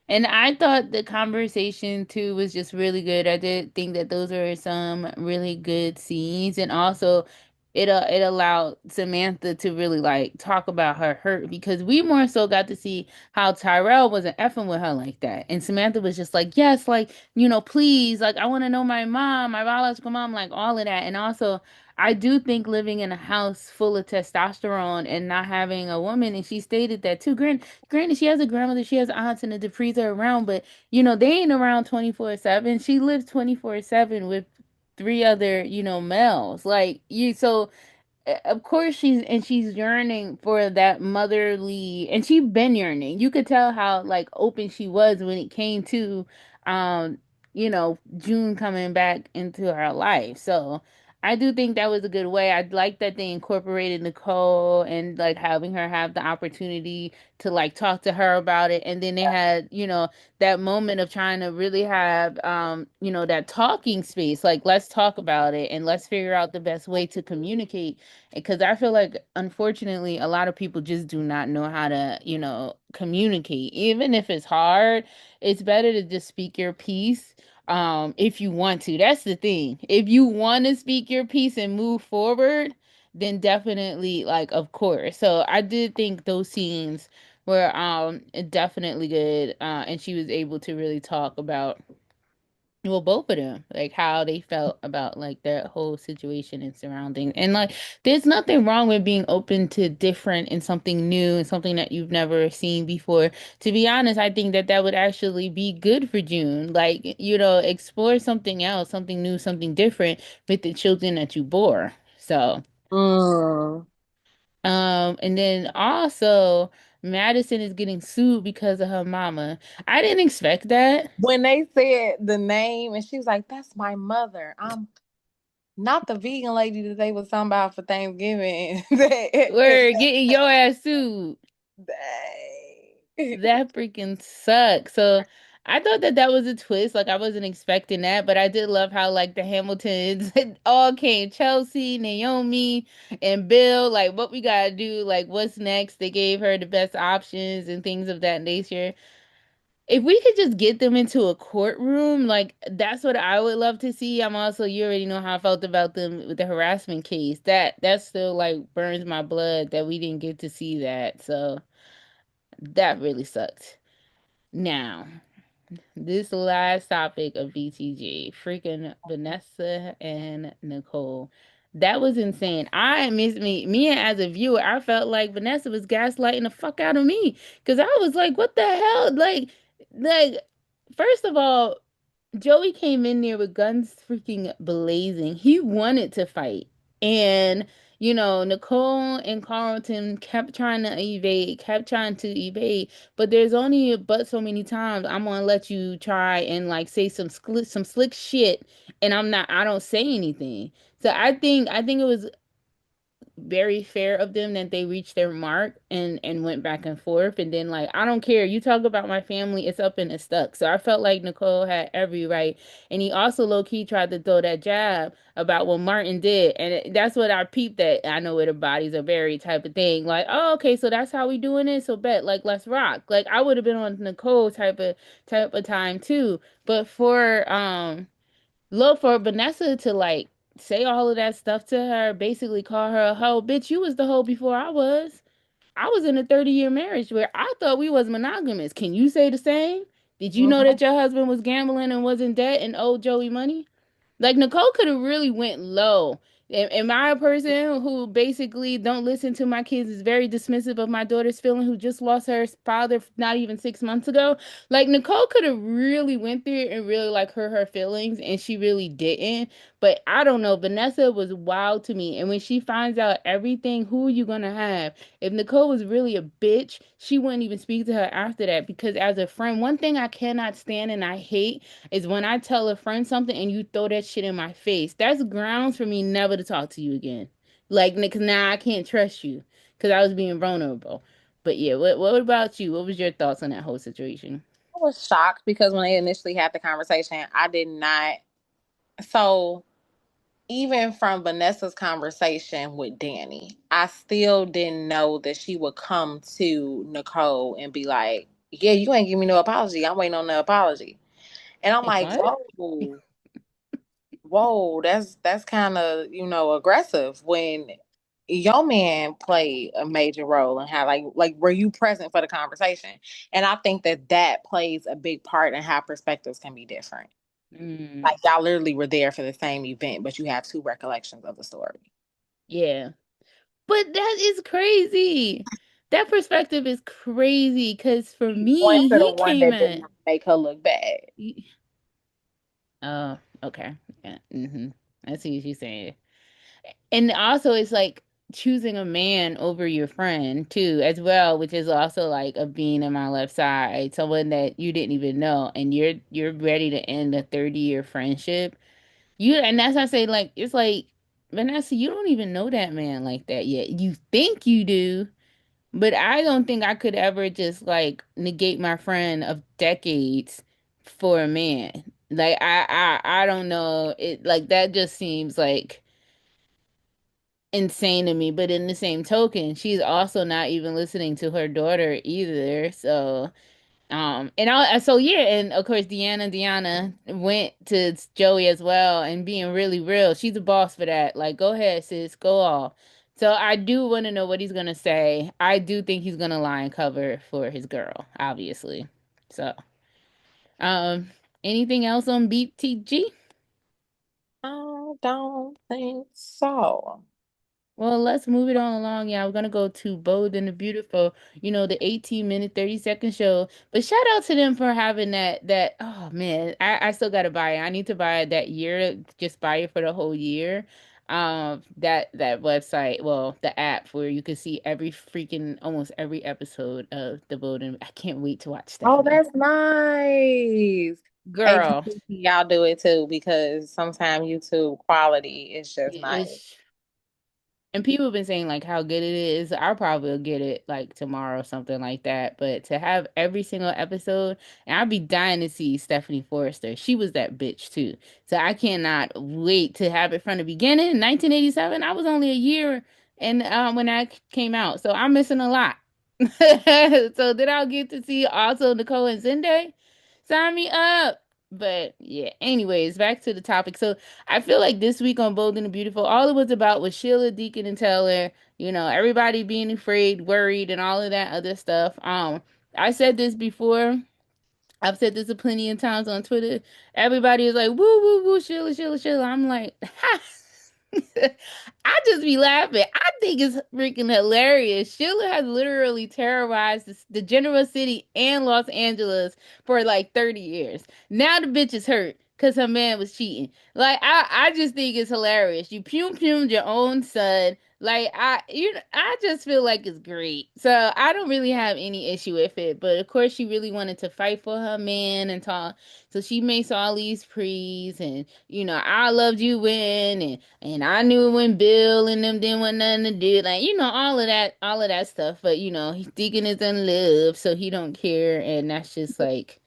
and I thought the conversation too was just really good. I did think that those were some really good scenes, and also it allowed Samantha to really like talk about her hurt because we more so got to see how Tyrell wasn't effing with her like that, and Samantha was just like, yes, like please, like I want to know my mom, my biological mom, like all of that, and also. I do think living in a house full of testosterone and not having a woman, and she stated that too. Granted, she has a grandmother, she has aunts, and the Duprees are around, but they ain't around 24/7. She lives 24/7 with three other, males. Like you, so of course she's yearning for that motherly, and she been yearning. You could tell how like open she was when it came to um June coming back into her life. So I do think that was a good way. I like that they incorporated Nicole and like having her have the opportunity to like talk to her about it, and then they had that moment of trying to really have that talking space, like let's talk about it and let's figure out the best way to communicate, because I feel like unfortunately a lot of people just do not know how to, communicate. Even if it's hard, it's better to just speak your piece. If you want to. That's the thing. If you want to speak your piece and move forward, then definitely like of course. So I did think those scenes were definitely good. And she was able to really talk about, well, both of them, like how they felt about like their whole situation and surroundings. And like, there's nothing wrong with being open to different and something new and something that you've never seen before. To be honest, I think that that would actually be good for June. Like, explore something else, something new, something different with the children that you bore. So, Mm. and then also Madison is getting sued because of her mama. I didn't expect that. When they said the name and she was like, "That's my mother." I'm not the vegan lady that they was talking about for Thanksgiving. We're getting your ass sued. Dang. That freaking sucks. So I thought that that was a twist. Like I wasn't expecting that, but I did love how like the Hamiltons all came. Chelsea, Naomi, and Bill. Like what we gotta do. Like what's next? They gave her the best options and things of that nature. If we could just get them into a courtroom, like that's what I would love to see. I'm also, you already know how I felt about them with the harassment case. That still like burns my blood that we didn't get to see that. So that really sucked. Now, this last topic of BTG, freaking Vanessa and Nicole. That was insane. I miss me and as a viewer, I felt like Vanessa was gaslighting the fuck out of me because I was like, what the hell? Like, first of all, Joey came in there with guns freaking blazing. He wanted to fight. And, Nicole and Carlton kept trying to evade, kept trying to evade. But there's only but so many times I'm gonna let you try and like say some slick shit, and I don't say anything. So I think it was very fair of them that they reached their mark and went back and forth, and then like I don't care, you talk about my family, it's up and it's stuck. So I felt like Nicole had every right, and he also low-key tried to throw that jab about what Martin did, and that's what I peeped, that I know where the bodies are buried type of thing, like, oh, okay, so that's how we doing it, so bet, like, let's rock. Like I would have been on Nicole type of time too, but for Vanessa to like say all of that stuff to her, basically call her a hoe. Bitch, you was the hoe before I was. I was in a 30-year marriage where I thought we was monogamous. Can you say the same? Did you know that Mhm. your husband was gambling and was in debt and owed Joey money? Like Nicole could have really went low. Am I a person who basically don't listen to my kids, is very dismissive of my daughter's feeling, who just lost her father not even 6 months ago? Like Nicole could have really went there and really like hurt her feelings, and she really didn't. But I don't know. Vanessa was wild to me, and when she finds out everything, who are you gonna have? If Nicole was really a bitch, she wouldn't even speak to her after that. Because as a friend, one thing I cannot stand and I hate is when I tell a friend something and you throw that shit in my face. That's grounds for me never to talk to you again. Like, because now I can't trust you because I was being vulnerable. But yeah, what about you? What was your thoughts on that whole situation? I was shocked because when they initially had the conversation, I did not. So even from Vanessa's conversation with Danny, I still didn't know that she would come to Nicole and be like, "Yeah, you ain't give me no apology. I'm waiting on the apology." And I'm Like, like, what? "Whoa, whoa, that's kind of aggressive when your man played a major role and how like were you present for the conversation?" And I think that that plays a big part in how perspectives can be different. Mm, Like y'all literally were there for the same event, but you have two recollections of the story. yeah. But that is crazy. That perspective is crazy because for She went me, to the he one came that did at. not make her look bad. Oh, okay. Yeah. I see what you're saying. And also, it's like, choosing a man over your friend too, as well, which is also like a being in my left side, someone that you didn't even know, and you're ready to end a 30-year friendship. And that's why I say like it's like Vanessa, you don't even know that man like that yet. You think you do, but I don't think I could ever just like negate my friend of decades for a man. Like I don't know. It like that just seems like insane to me. But in the same token, she's also not even listening to her daughter either. So so yeah, and of course Diana went to Joey as well and being really real. She's a boss for that. Like, go ahead, sis, go off. So I do want to know what he's gonna say. I do think he's gonna lie and cover for his girl, obviously. So, um, anything else on BTG? I don't think so. Well, let's move it on along. Yeah, we're gonna go to Bold and the Beautiful, the 18-minute, 30-second show. But shout out to them for having that oh man, I still gotta buy it. I need to buy it that year, just buy it for the whole year. That website, well, the app where you can see every freaking almost every episode of the Bold and I can't wait to watch Oh, Stephanie. that's nice. Hey, Girl, y'all do it too because sometimes YouTube quality is just nice. it's And people have been saying like how good it is. I'll probably get it like tomorrow or something like that. But to have every single episode, and I'd be dying to see Stephanie Forrester. She was that bitch too. So I cannot wait to have it from the beginning. 1987. I was only a year and when that came out. So I'm missing a lot. So then I'll get to see also Nicole and Zende. Sign me up. But yeah, anyways, back to the topic. So I feel like this week on Bold and the Beautiful, all it was about was Sheila, Deacon, and Taylor. Everybody being afraid, worried, and all of that other stuff. I said this before. I've said this a plenty of times on Twitter. Everybody is like, woo, woo, woo, Sheila, Sheila, Sheila. I'm like, ha. I just be laughing. I think it's freaking hilarious. Sheila has literally terrorized the General City and Los Angeles for like 30 years. Now the bitch is hurt because her man was cheating. Like, I just think it's hilarious. You pumed your own son. Like I just feel like it's great. So I don't really have any issue with it. But of course she really wanted to fight for her man and talk. So she makes all these pre's and I loved you when and I knew when Bill and them didn't want nothing to do. Like, all of that stuff. But he's Deacon is in love, so he don't care, and that's just like,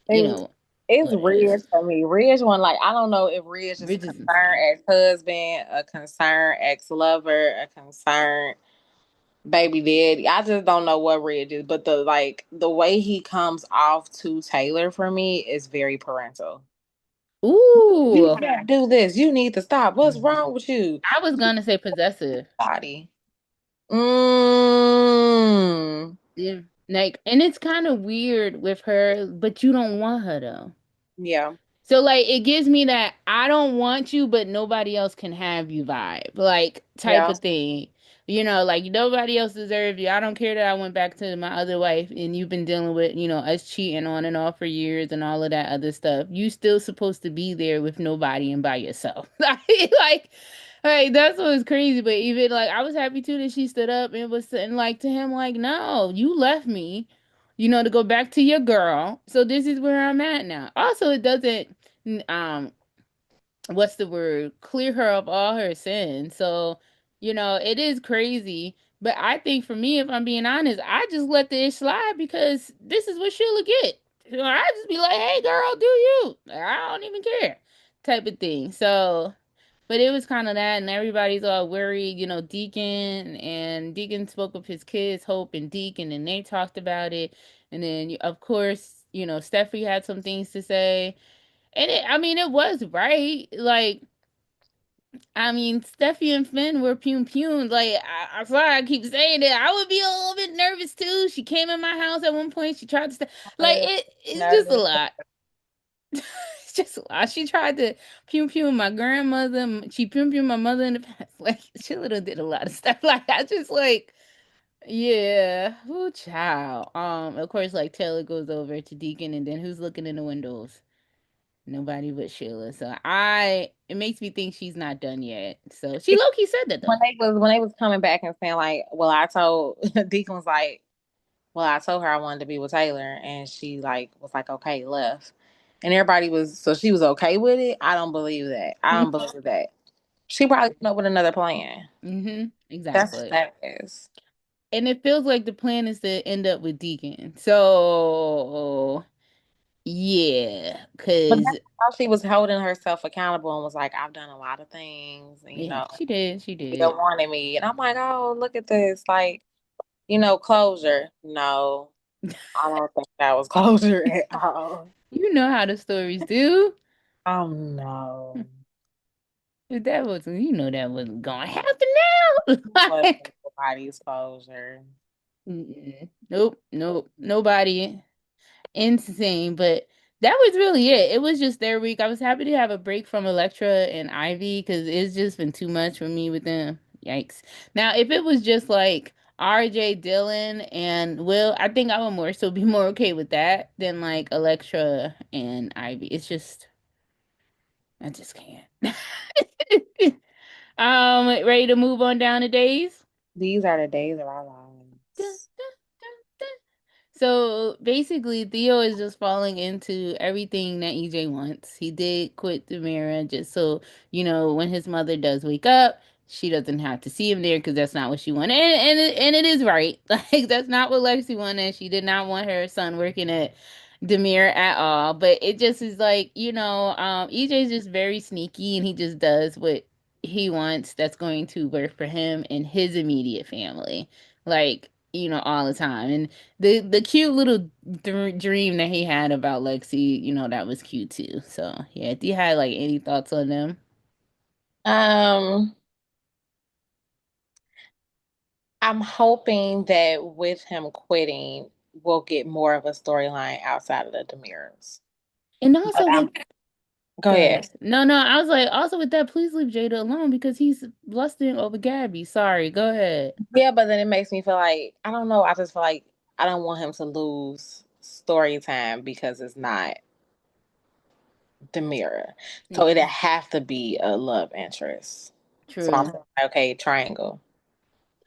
you It's, know, it's what it is. Ridge for me. Ridge one, like I don't know if Ridge is a Bridge is concerned insane. ex-husband, a concerned ex-lover, a concerned baby daddy. I just don't know what Ridge is, but the way he comes off to Taylor for me is very parental. You Ooh. can't do this. You need to stop. What's wrong with you? I was gonna say possessive. Body. Mm. Yeah. Like, and it's kind of weird with her, but you don't want her though. Yeah. So like it gives me that I don't want you, but nobody else can have you vibe, like type Yeah. of thing. Like nobody else deserves you. I don't care that I went back to my other wife and you've been dealing with, us cheating on and off for years and all of that other stuff. You still supposed to be there with nobody and by yourself. Like, like that's what's crazy. But even like I was happy too that she stood up and was saying like to him, like, no, you left me, to go back to your girl. So this is where I'm at now. Also, it doesn't um what's the word, clear her of all her sins. So it is crazy, but I think for me, if I'm being honest, I just let the ish slide because this is what she'll get. I just be like, hey girl, do you, I don't even care, type of thing. So but it was kind of that, and everybody's all worried, Deacon spoke of his kids, Hope and Deacon, and they talked about it. And then, of course, Steffi had some things to say. And I mean, it was right. Like, I mean, Steffi and Finn were pum pum. Like, I'm sorry, I keep saying it. I would be a little bit nervous too. She came in my house at one point. She tried to stay. Like, it's just a Nervous. lot. It's just a lot. She tried to pum pum my grandmother. She pum pum my mother in the past. Like, she little did a lot of stuff. Like, I just like, yeah, who child. Of course, like Taylor goes over to Deacon, and then who's looking in the windows? Nobody but Sheila. So it makes me think she's not done yet. So she low key said that though. When they was coming back and saying like, well, I told Deacon was like, well, I told her I wanted to be with Taylor, and she like was like, okay, left, and everybody was so she was okay with it. I don't believe that. I don't believe that. She probably came up with another plan. Mm-hmm. That's what Exactly. that is. And it feels like the plan is to end up with Deacon. So yeah, But cause that's how she was holding herself accountable and was like, I've done a lot of things, and yeah, she did. She still did. wanted me, and I'm like, oh, look at this, like closure. No, I don't think that was closure at all. You know how the stories do. Oh no. If that was, that wasn't gonna happen now. Was Like, nobody's closure. mm-mm. Nope, nope, nobody. Insane, but that was really it. It was just their week. I was happy to have a break from Electra and Ivy because it's just been too much for me with them. Yikes. Now, if it was just like RJ, Dylan, and Will, I think I would more so be more okay with that than like Electra and Ivy. It's just, I just can't. Ready to move on down to days? These are the days of our Dun, lives. dun, dun, dun. So basically, Theo is just falling into everything that EJ wants. He did quit the mirror just so, when his mother does wake up, she doesn't have to see him there because that's not what she wanted. And it is right. Like, that's not what Lexi wanted. She did not want her son working at Demir at all. But it just is like, EJ is just very sneaky and he just does what he wants that's going to work for him and his immediate family. Like, all the time. And the cute little dream that he had about Lexi, that was cute too. So yeah, do you have like any thoughts on them? Um, I'm hoping that with him quitting, we'll get more of a storyline outside of the Demirs. And But also with go Go ahead. ahead. No, I was like, also with that, please leave Jada alone because he's lusting over Gabby. Sorry, go ahead. Yeah, but then it makes me feel like I don't know. I just feel like I don't want him to lose story time because it's not Demira. So it'd Yeah, have to be a love interest. So I'm true. like, okay, triangle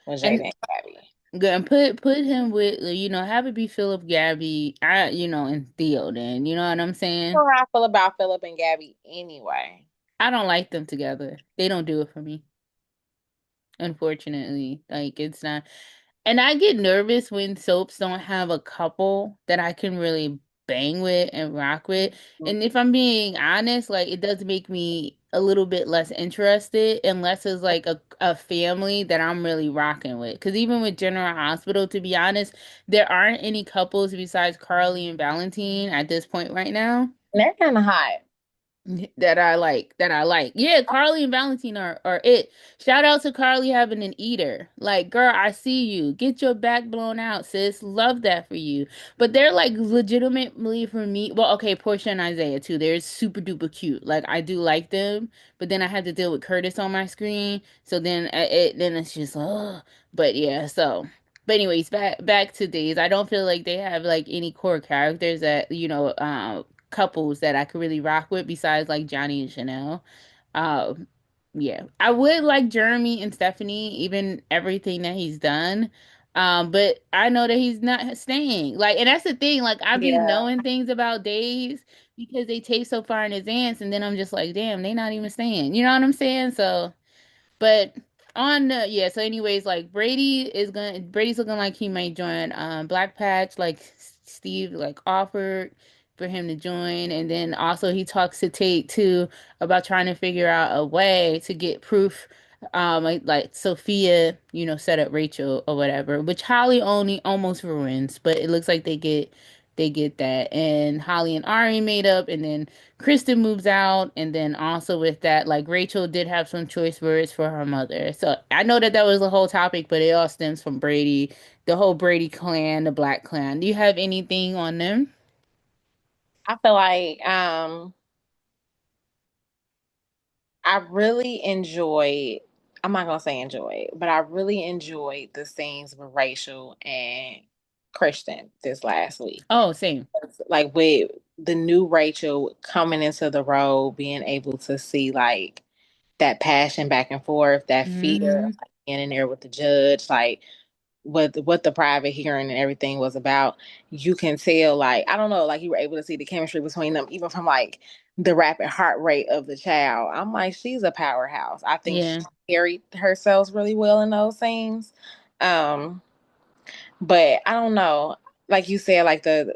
with Jada And and Gabby. good, and put him with have it be Philip, Gabby, and Theo. Then you know what I'm You saying. know how I feel about Philip and Gabby anyway. I don't like them together. They don't do it for me, unfortunately. Like it's not. And I get nervous when soaps don't have a couple that I can really bang with and rock with. And if I'm being honest, like it does make me a little bit less interested unless it's like a family that I'm really rocking with. Because even with General Hospital, to be honest, there aren't any couples besides Carly and Valentine at this point right now. And they're kind of hot. That I like. Yeah, Carly and Valentine are it. Shout out to Carly having an eater. Like, girl, I see you. Get your back blown out, sis. Love that for you. But they're like legitimately for me. Well, okay, Portia and Isaiah too. They're super duper cute. Like I do like them, but then I had to deal with Curtis on my screen. So then it's just but yeah, so but anyways, back to these. I don't feel like they have like any core characters that, couples that I could really rock with besides like Johnny and Chanel. Um, yeah, I would like Jeremy and Stephanie, even everything that he's done. But I know that he's not staying. Like, and that's the thing. Like, I be Yeah. knowing things about days because they take so far in advance, and then I'm just like, damn, they not even staying. You know what I'm saying? So. But on the yeah, so anyways, like Brady's looking like he might join Black Patch, like Steve like offered for him to join. And then also he talks to Tate too about trying to figure out a way to get proof. Like Sophia, set up Rachel or whatever, which Holly only almost ruins, but it looks like they get that. And Holly and Ari made up, and then Kristen moves out, and then also with that, like Rachel did have some choice words for her mother. So I know that was the whole topic, but it all stems from Brady, the whole Brady clan, the Black clan. Do you have anything on them? I feel like I really enjoyed, I'm not gonna say enjoyed, but I really enjoyed the scenes with Rachel and Christian this last week. Oh, same. Like with the new Rachel coming into the role, being able to see like that passion back and forth, that fear of Hmm. like, being in there with the judge, like what the private hearing and everything was about. You can tell, like, I don't know, like you were able to see the chemistry between them, even from like the rapid heart rate of the child. I'm like, she's a powerhouse. I think she Yeah. carried herself really well in those scenes. Um, but I don't know. Like you said, like the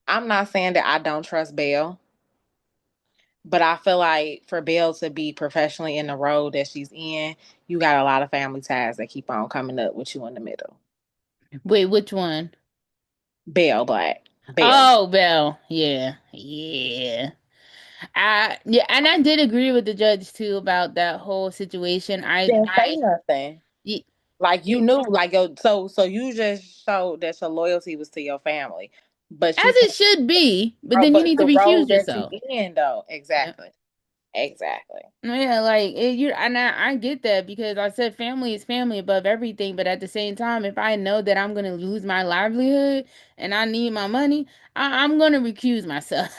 I'm not saying that I don't trust Belle, but I feel like for Belle to be professionally in the role that she's in, you got a lot of family ties that keep on coming up with you in the middle. Wait, which one? Belle Black. Belle. Oh, Belle. Yeah. Yeah. Yeah, and I did agree with the judge too about that whole situation. Didn't say nothing. Y- Like you knew, like so you just showed that your loyalty was to your family, but as you it can't. should be, but then you But need to the role recuse that you yourself. in, though, Yeah. exactly, exactly. Yeah, like you and I get that because I said family is family above everything, but at the same time, if I know that I'm gonna lose my livelihood and I need my money, I'm gonna recuse myself.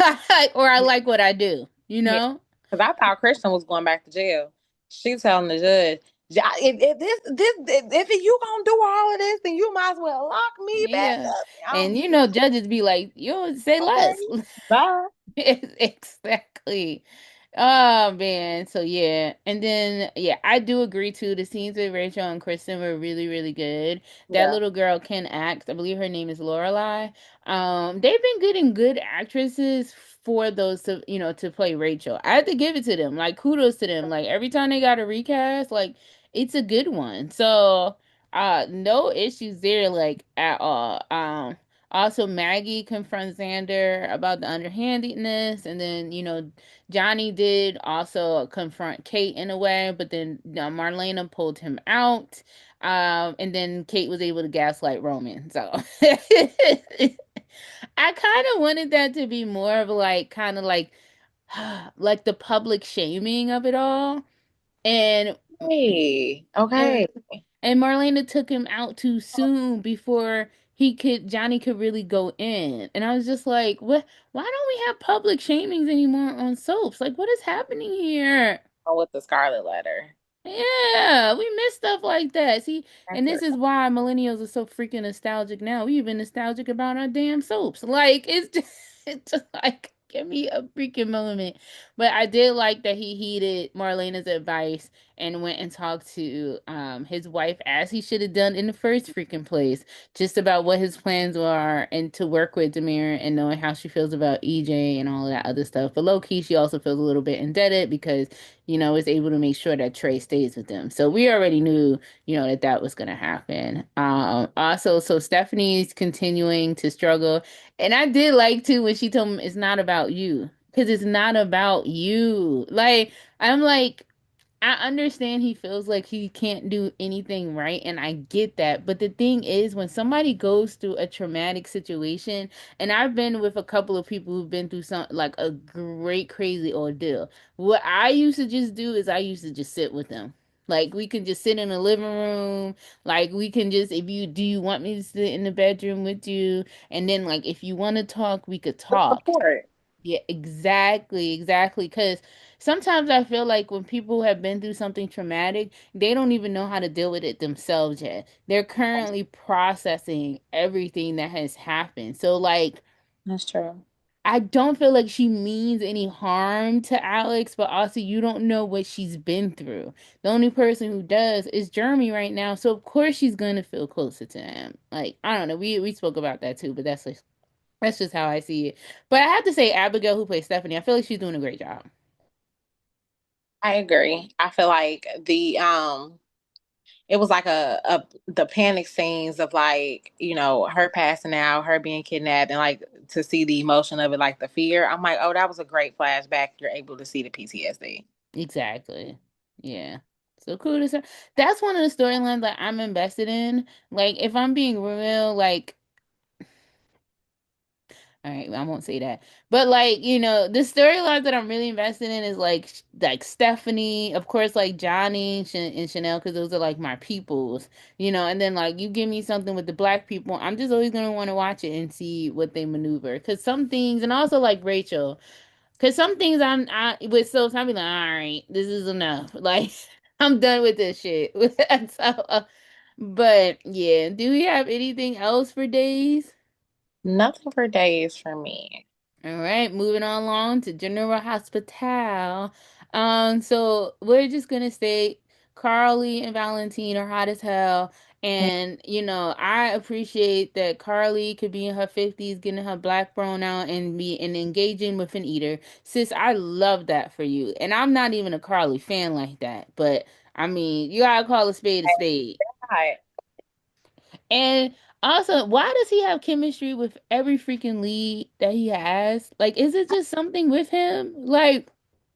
Or I Yeah, like what I do, you yeah. know? Because I thought Christian was going back to jail. She telling the judge, "Ja, if you gonna do all of this, then you might as well lock me back Yeah. up." And you know, judges be like, you don't say Okay, less. bye. Exactly. Oh man. So yeah. And then yeah, I do agree too. The scenes with Rachel and Kristen were really, really good. That Yeah, little girl can act. I believe her name is Lorelai. They've been getting good actresses for those to, to play Rachel. I have to give it to them. Like kudos to them. Like every time they got a recast, like it's a good one. So no issues there, like at all. Also, Maggie confronts Xander about the underhandedness, and then Johnny did also confront Kate in a way, but then Marlena pulled him out, and then Kate was able to gaslight Roman. So I kind of wanted that to be more of like kind of like like the public shaming of it all, and hey, and okay. and Marlena took him out too soon before Johnny could really go in. And I was just like, what? Why don't we have public shamings anymore on soaps? Like, what is happening here? With the Scarlet Letter. Yeah, we miss stuff like that. See, and That's this it. is why millennials are so freaking nostalgic now. We even nostalgic about our damn soaps. Like, it's just, it's just like, give me a freaking moment. But I did like that he heeded Marlena's advice and went and talked to his wife as he should have done in the first freaking place, just about what his plans were and to work with Demir and knowing how she feels about EJ and all of that other stuff. But low key, she also feels a little bit indebted because is able to make sure that Trey stays with them. So we already knew, that that was going to happen. Also, so Stephanie's continuing to struggle. And I did like too when she told him it's not about you. Because it's not about you. Like, I'm like, I understand he feels like he can't do anything right, and I get that. But the thing is, when somebody goes through a traumatic situation, and I've been with a couple of people who've been through some like a great crazy ordeal. What I used to just do is I used to just sit with them. Like we can just sit in the living room. Like we can just if you do you want me to sit in the bedroom with you? And then like if you want to talk, we could The talk. support. Yeah, exactly, exactly. Because sometimes I feel like when people have been through something traumatic, they don't even know how to deal with it themselves yet. They're currently processing everything that has happened. So, like, That's true. I don't feel like she means any harm to Alex, but also you don't know what she's been through. The only person who does is Jeremy right now. So, of course, she's going to feel closer to him. Like, I don't know. We spoke about that too, but that's just how I see it. But I have to say, Abigail, who plays Stephanie, I feel like she's doing a great job. I agree. I feel like it was like the panic scenes of like, her passing out, her being kidnapped, and like to see the emotion of it, like the fear. I'm like, oh, that was a great flashback. You're able to see the PTSD. Exactly. Yeah. So cool to say. That's one of the storylines that I'm invested in. Like, if I'm being real, like, All right, I won't say that. But like, the storyline that I'm really invested in is like Stephanie, of course, like Johnny and Chanel, because those are like my peoples, and then like you give me something with the black people, I'm just always gonna want to watch it and see what they maneuver. Because some things, and also like Rachel, because some things I with so I'm be like, all right, this is enough. Like I'm done with this shit. So, but yeah, do we have anything else for days? Nothing for days for me. All right, moving on along to General Hospital. So we're just gonna say Carly and Valentine are hot as hell. And I appreciate that Carly could be in her 50s, getting her black thrown out and engaging with an eater. Sis, I love that for you. And I'm not even a Carly fan like that, but I mean, you gotta call a spade a spade. Right. And also, why does he have chemistry with every freaking lead that he has? Like, is it just something with him? Like,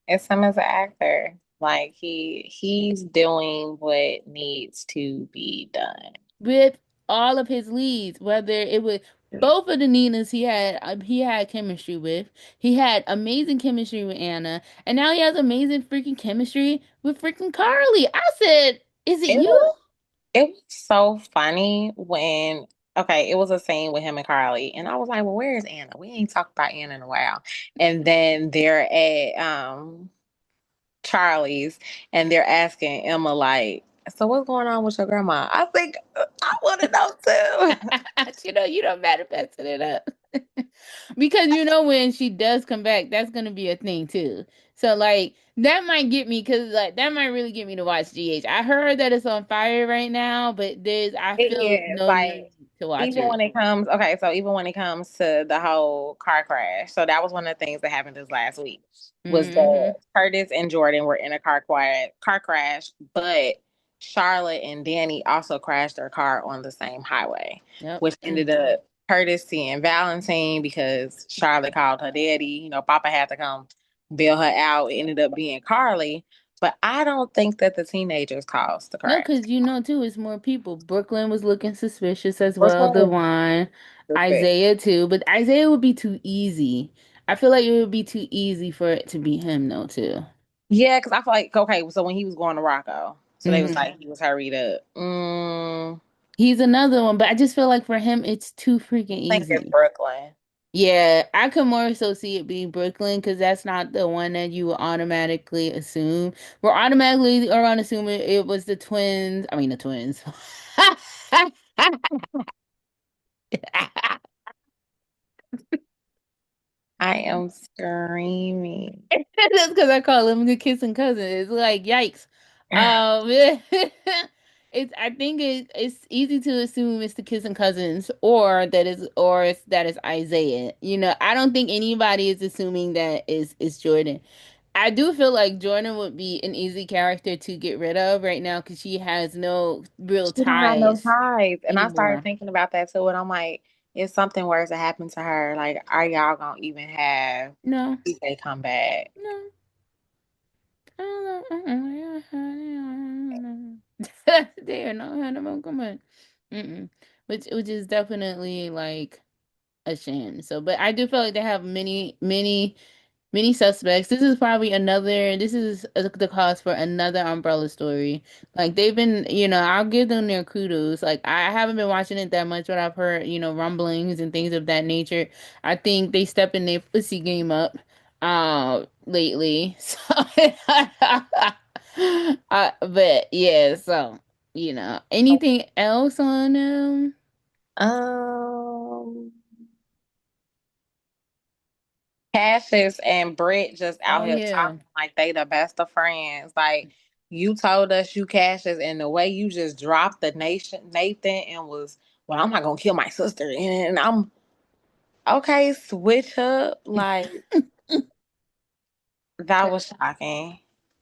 It's him as an actor. Like he's doing what needs to be done. with all of his leads, whether it was both of the Ninas he had chemistry with. He had amazing chemistry with Anna, and now he has amazing freaking chemistry with freaking Carly. I said, is it It you? was it was so funny when okay, it was a scene with him and Carly, and I was like, well, where is Anna? We ain't talked about Anna in a while. And then they're at Charlie's and they're asking Emma like, so what's going on with your grandma? I think I want to know too. You don't manifested it up. Because when she does come back, that's gonna be a thing too. So like that might get me because like that might really get me to watch GH. I heard that it's on fire right now, but I It feel is no like need to watch even it. when it comes okay, so even when it comes to the whole car crash, so that was one of the things that happened this last week was Hmm. that Curtis and Jordan were in a car crash, but Charlotte and Danny also crashed their car on the same highway, Yep. which And ended up Curtis seeing Valentine because Charlotte called her daddy. Papa had to come bail her out. It ended up being Carly, but I don't think that the teenagers caused the no, crash. because too, it's more people. Brooklyn was looking suspicious as What's well. wrong Devon, with it? Isaiah too, but Isaiah would be too easy. I feel like it would be too easy for it to be him though too. Yeah, because I feel like okay, so when he was going to Rocco, so they was Hmm. like he was hurried up. He's another one, but I just feel like for him, it's too freaking I think it's easy. Brooklyn. Yeah, I could more so see it being Brooklyn because that's not the one that you would automatically assume. We're automatically around assuming it was the twins. I mean, the twins. I am screaming. That's because I call them the kissing cousins. It's like, yikes. I think it's easy to assume it's the kissing cousins that is Isaiah. I don't think anybody is assuming that is Jordan. I do feel like Jordan would be an easy character to get rid of right now because she has no real She don't have no ties ties, and I started anymore. thinking about that too. And I'm like, if something were to happen to her, like, are y'all gonna even have No, they come back? no. They are not Hannibal. Come on. Mm-mm. Which is definitely like a shame. So, but I do feel like they have many suspects. This is the cause for another Umbrella story. Like they've been, I'll give them their kudos. Like I haven't been watching it that much, but I've heard, rumblings and things of that nature. I think they stepping their pussy game up lately. So but yeah, so anything else on Um, Cassius and Britt just out Oh here yeah. talking like they the best of friends. Like you told us you Cassius, and the way you just dropped the nation Nathan and was, well, I'm not gonna kill my sister, and I'm okay. Switch up, like that was shocking,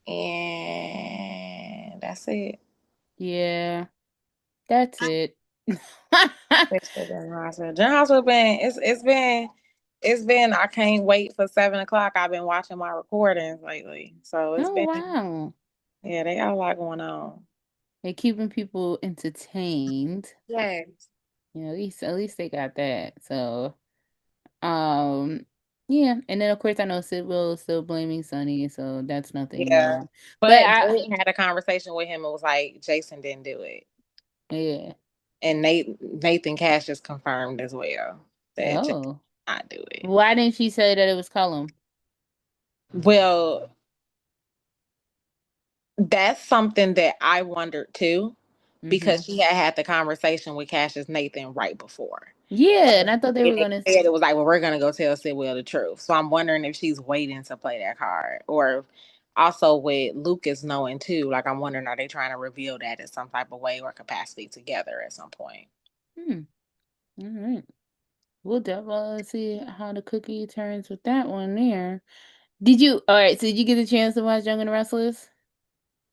and that's it. Yeah, that's it. Switch to General Hospital. General Hospital been it's been I can't wait for 7 o'clock. I've been watching my recordings lately, so it's Oh been wow. yeah, they got a lot going on. They're keeping people entertained. Yes. At least they got that. So Um, yeah, and then of course I know Sid will still blaming Sonny, so that's nothing Yeah. new. But But I, Britt had a conversation with him and was like, Jason didn't do it. yeah. And Nathan Cash just confirmed as well that Jason Oh, did not do it. why didn't she say that it was Cullum? Well, that's something that I wondered too, Mm-hmm. because she had the conversation with Cash's Nathan right before. Yeah, and I thought they And were they gonna. said it was like, well, we're gonna go tell Sidwell the truth. So I'm wondering if she's waiting to play that card, or also with Lucas knowing too. Like I'm wondering, are they trying to reveal that in some type of way or capacity together at some point? Hmm. All right. We'll definitely see how the cookie turns with that one there. Did you? All right. So did you get a chance to watch Young and the Restless?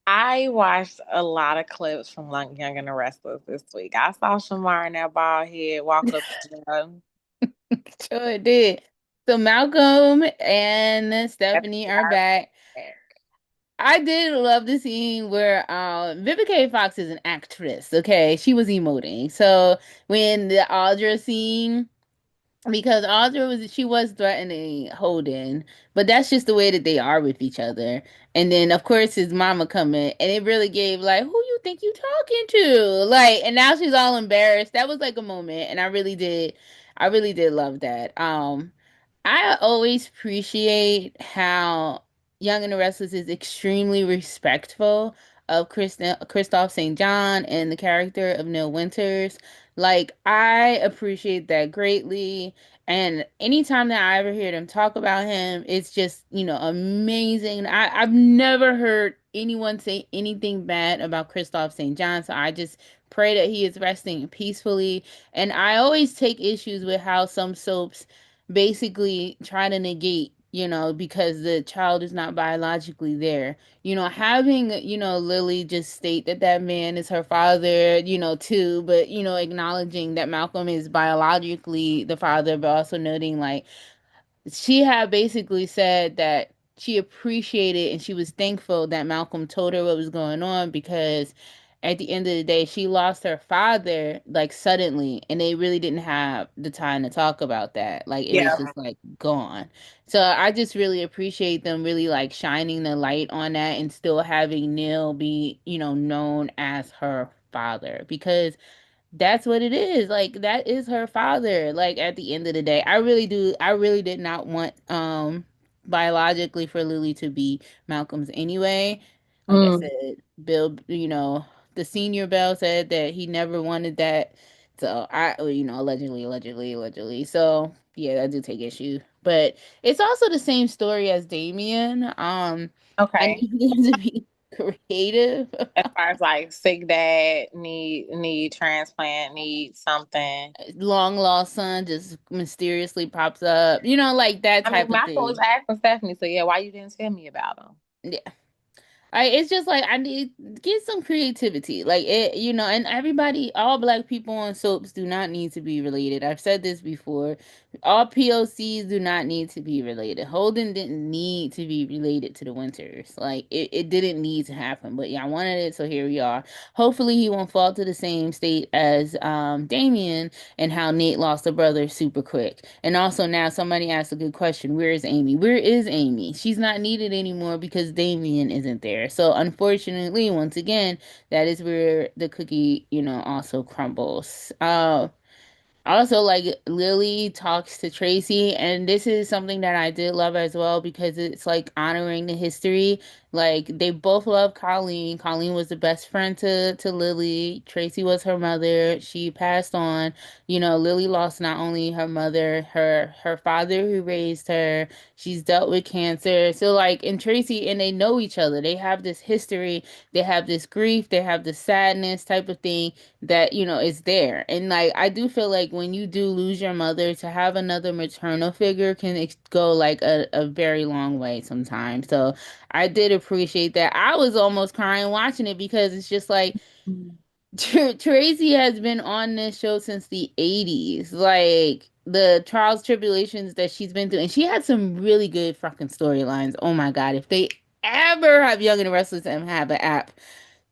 I watched a lot of clips from like Young and the Restless this week. I saw Shamar and that bald head walk up to them. Sure it did. So Malcolm and That's Stephanie are our back. back. I did love the scene where Vivica Fox is an actress, okay? She was emoting. So when the Audra scene, because Audra was she was threatening Holden, but that's just the way that they are with each other. And then of course his mama coming, and it really gave like, who you think you talking to? Like, and now she's all embarrassed. That was like a moment, and I really did love that. I always appreciate how Young and the Restless is extremely respectful of Christoph St. John and the character of Neil Winters. Like, I appreciate that greatly. And anytime that I ever hear them talk about him, it's just, amazing. I've never heard anyone say anything bad about Christoph St. John. So I just pray that he is resting peacefully. And I always take issues with how some soaps basically try to negate, because the child is not biologically there. Having, Lily just state that that man is her father, too, but, acknowledging that Malcolm is biologically the father, but also noting like she had basically said that she appreciated and she was thankful that Malcolm told her what was going on because at the end of the day, she lost her father like suddenly, and they really didn't have the time to talk about that. Like it was Yeah. just like gone. So I just really appreciate them really like shining the light on that and still having Neil be, known as her father because that's what it is. Like that is her father. Like at the end of the day, I really did not want biologically for Lily to be Malcolm's anyway. Like I Mm. said, Bill, the senior Bell said that he never wanted that. So allegedly. So yeah, I do take issue. But it's also the same story as Damien. I Okay. need them to be creative. As far as like sick dad, need transplant, need something. Long lost son just mysteriously pops up, like that I mean, type of Michael was thing. asking Stephanie, so yeah, why you didn't tell me about him? Yeah. It's just like I need get some creativity, like it, and everybody, all black people on soaps do not need to be related. I've said this before. All POCs do not need to be related. Holden didn't need to be related to the Winters. Like it didn't need to happen, but yeah, I wanted it, so here we are. Hopefully, he won't fall to the same state as Damien and how Nate lost a brother super quick. And also now somebody asked a good question. Where is Amy? Where is Amy? She's not needed anymore because Damien isn't there. So unfortunately, once again, that is where the cookie, also crumbles. Also, like Lily talks to Tracy, and this is something that I did love as well because it's like honoring the history. Like they both love Colleen. Colleen was the best friend to Lily. Tracy was her mother. She passed on. Lily lost not only her mother, her father who raised her. She's dealt with cancer. So like, and Tracy and they know each other. They have this history. They have this grief. They have this sadness type of thing that is there. And like I do feel like when you do lose your mother, to have another maternal figure can go like a very long way sometimes. So I did appreciate that. I was almost crying watching it because it's just like Mm. Tracy has been on this show since the 80s, like the trials tribulations that she's been through, and she had some really good fucking storylines. Oh my God, if they ever have Young and the Restless and have an app,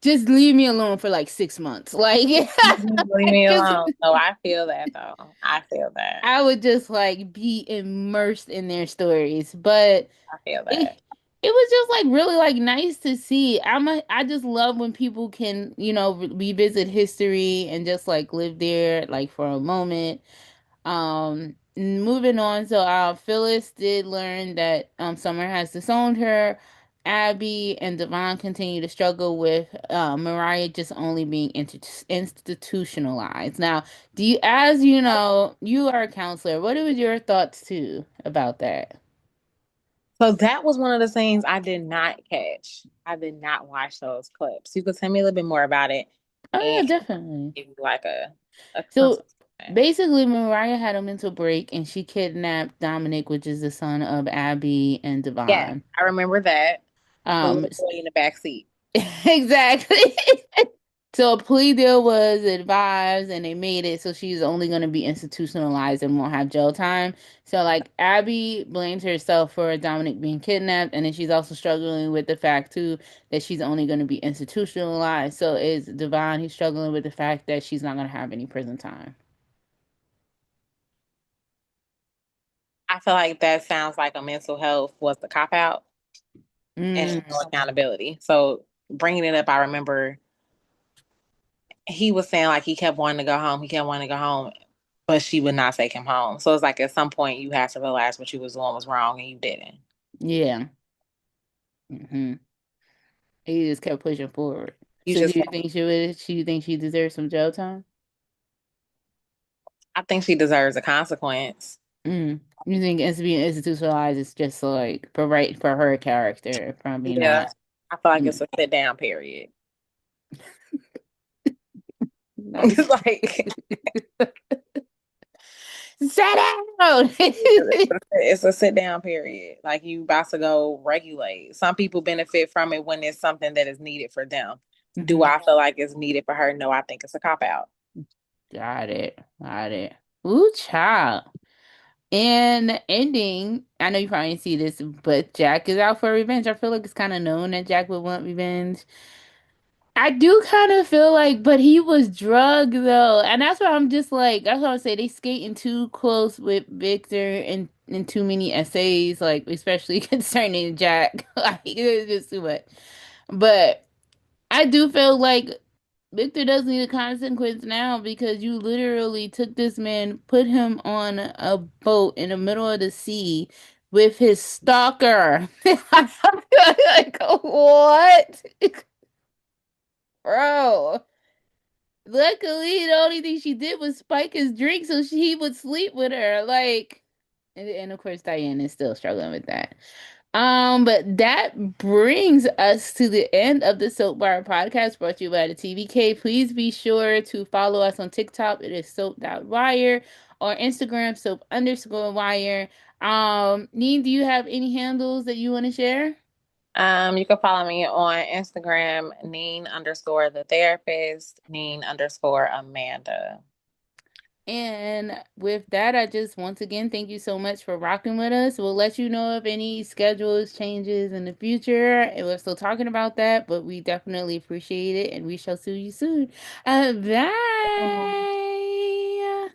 just leave me alone for like 6 months. Like, Leave me because alone. So I feel that though. I feel that. I would just like be immersed in their stories. But I feel it that. it was just like really like nice to see. I just love when people can, revisit history and just like live there like for a moment. Moving on, so Phyllis did learn that Summer has disowned her. Abby and Devon continue to struggle with Mariah just only being institutionalized. Now, as you know, you are a counselor. What was your thoughts too about that? So that was one of the things I did not catch. I did not watch those clips. You could tell me a little bit more about it Oh and yeah, definitely. give you like a So concept. basically, Mariah had a mental break and she kidnapped Dominic, which is the son of Abby and Yes, Devon. I remember that. The Um, little boy in the back seat. exactly. So a plea deal was advised and they made it so she's only going to be institutionalized and won't have jail time. So like Abby blames herself for Dominic being kidnapped and then she's also struggling with the fact too that she's only going to be institutionalized. So is Devon, he's struggling with the fact that she's not going to have any prison time. I feel like that sounds like a mental health was the cop out and no Mm, accountability. So bringing it up, I remember he was saying like he kept wanting to go home. He kept wanting to go home, but she would not take him home. So it's like at some point you have to realize what you was doing was wrong and you didn't. yeah. Hmm. He just kept pushing forward. You So do just, you think she deserves some jail time? I think she deserves a consequence. Mm. You think it's being institutionalized is just like for her character, probably Yeah, not. I feel like it's Mm. a sit down period. Nice. It's like Sit down. it's a sit down period. Like you about to go regulate. Some people benefit from it when it's something that is needed for them. Do Mhm. I feel like it's needed for her? No, I think it's a cop out. Got it. Got it. Ooh, child. And ending, I know you probably didn't see this, but Jack is out for revenge. I feel like it's kind of known that Jack would want revenge. I do kind of feel like, but he was drugged though, and that's why I'm just like, that's what I say. They skating too close with Victor and in too many essays, like especially concerning Jack. Like it's just too much. But I do feel like Victor does need a consequence now because you literally took this man, put him on a boat in the middle of the sea with his stalker. Like what, bro? Luckily, the only thing she did was spike his drink so he would sleep with her. Like, and of course, Diane is still struggling with that. But that brings us to the end of the Soap Bar podcast brought to you by the TVK. Please be sure to follow us on TikTok. It is soap.wire or Instagram soap_wire. Neen, do you have any handles that you want to share? You can follow me on Instagram, Neen underscore the therapist, Neen underscore Amanda. And with that, I just once again thank you so much for rocking with us. We'll let you know if any schedules changes in the future. And we're still talking about that, but we definitely appreciate it and we shall see you soon. Bye.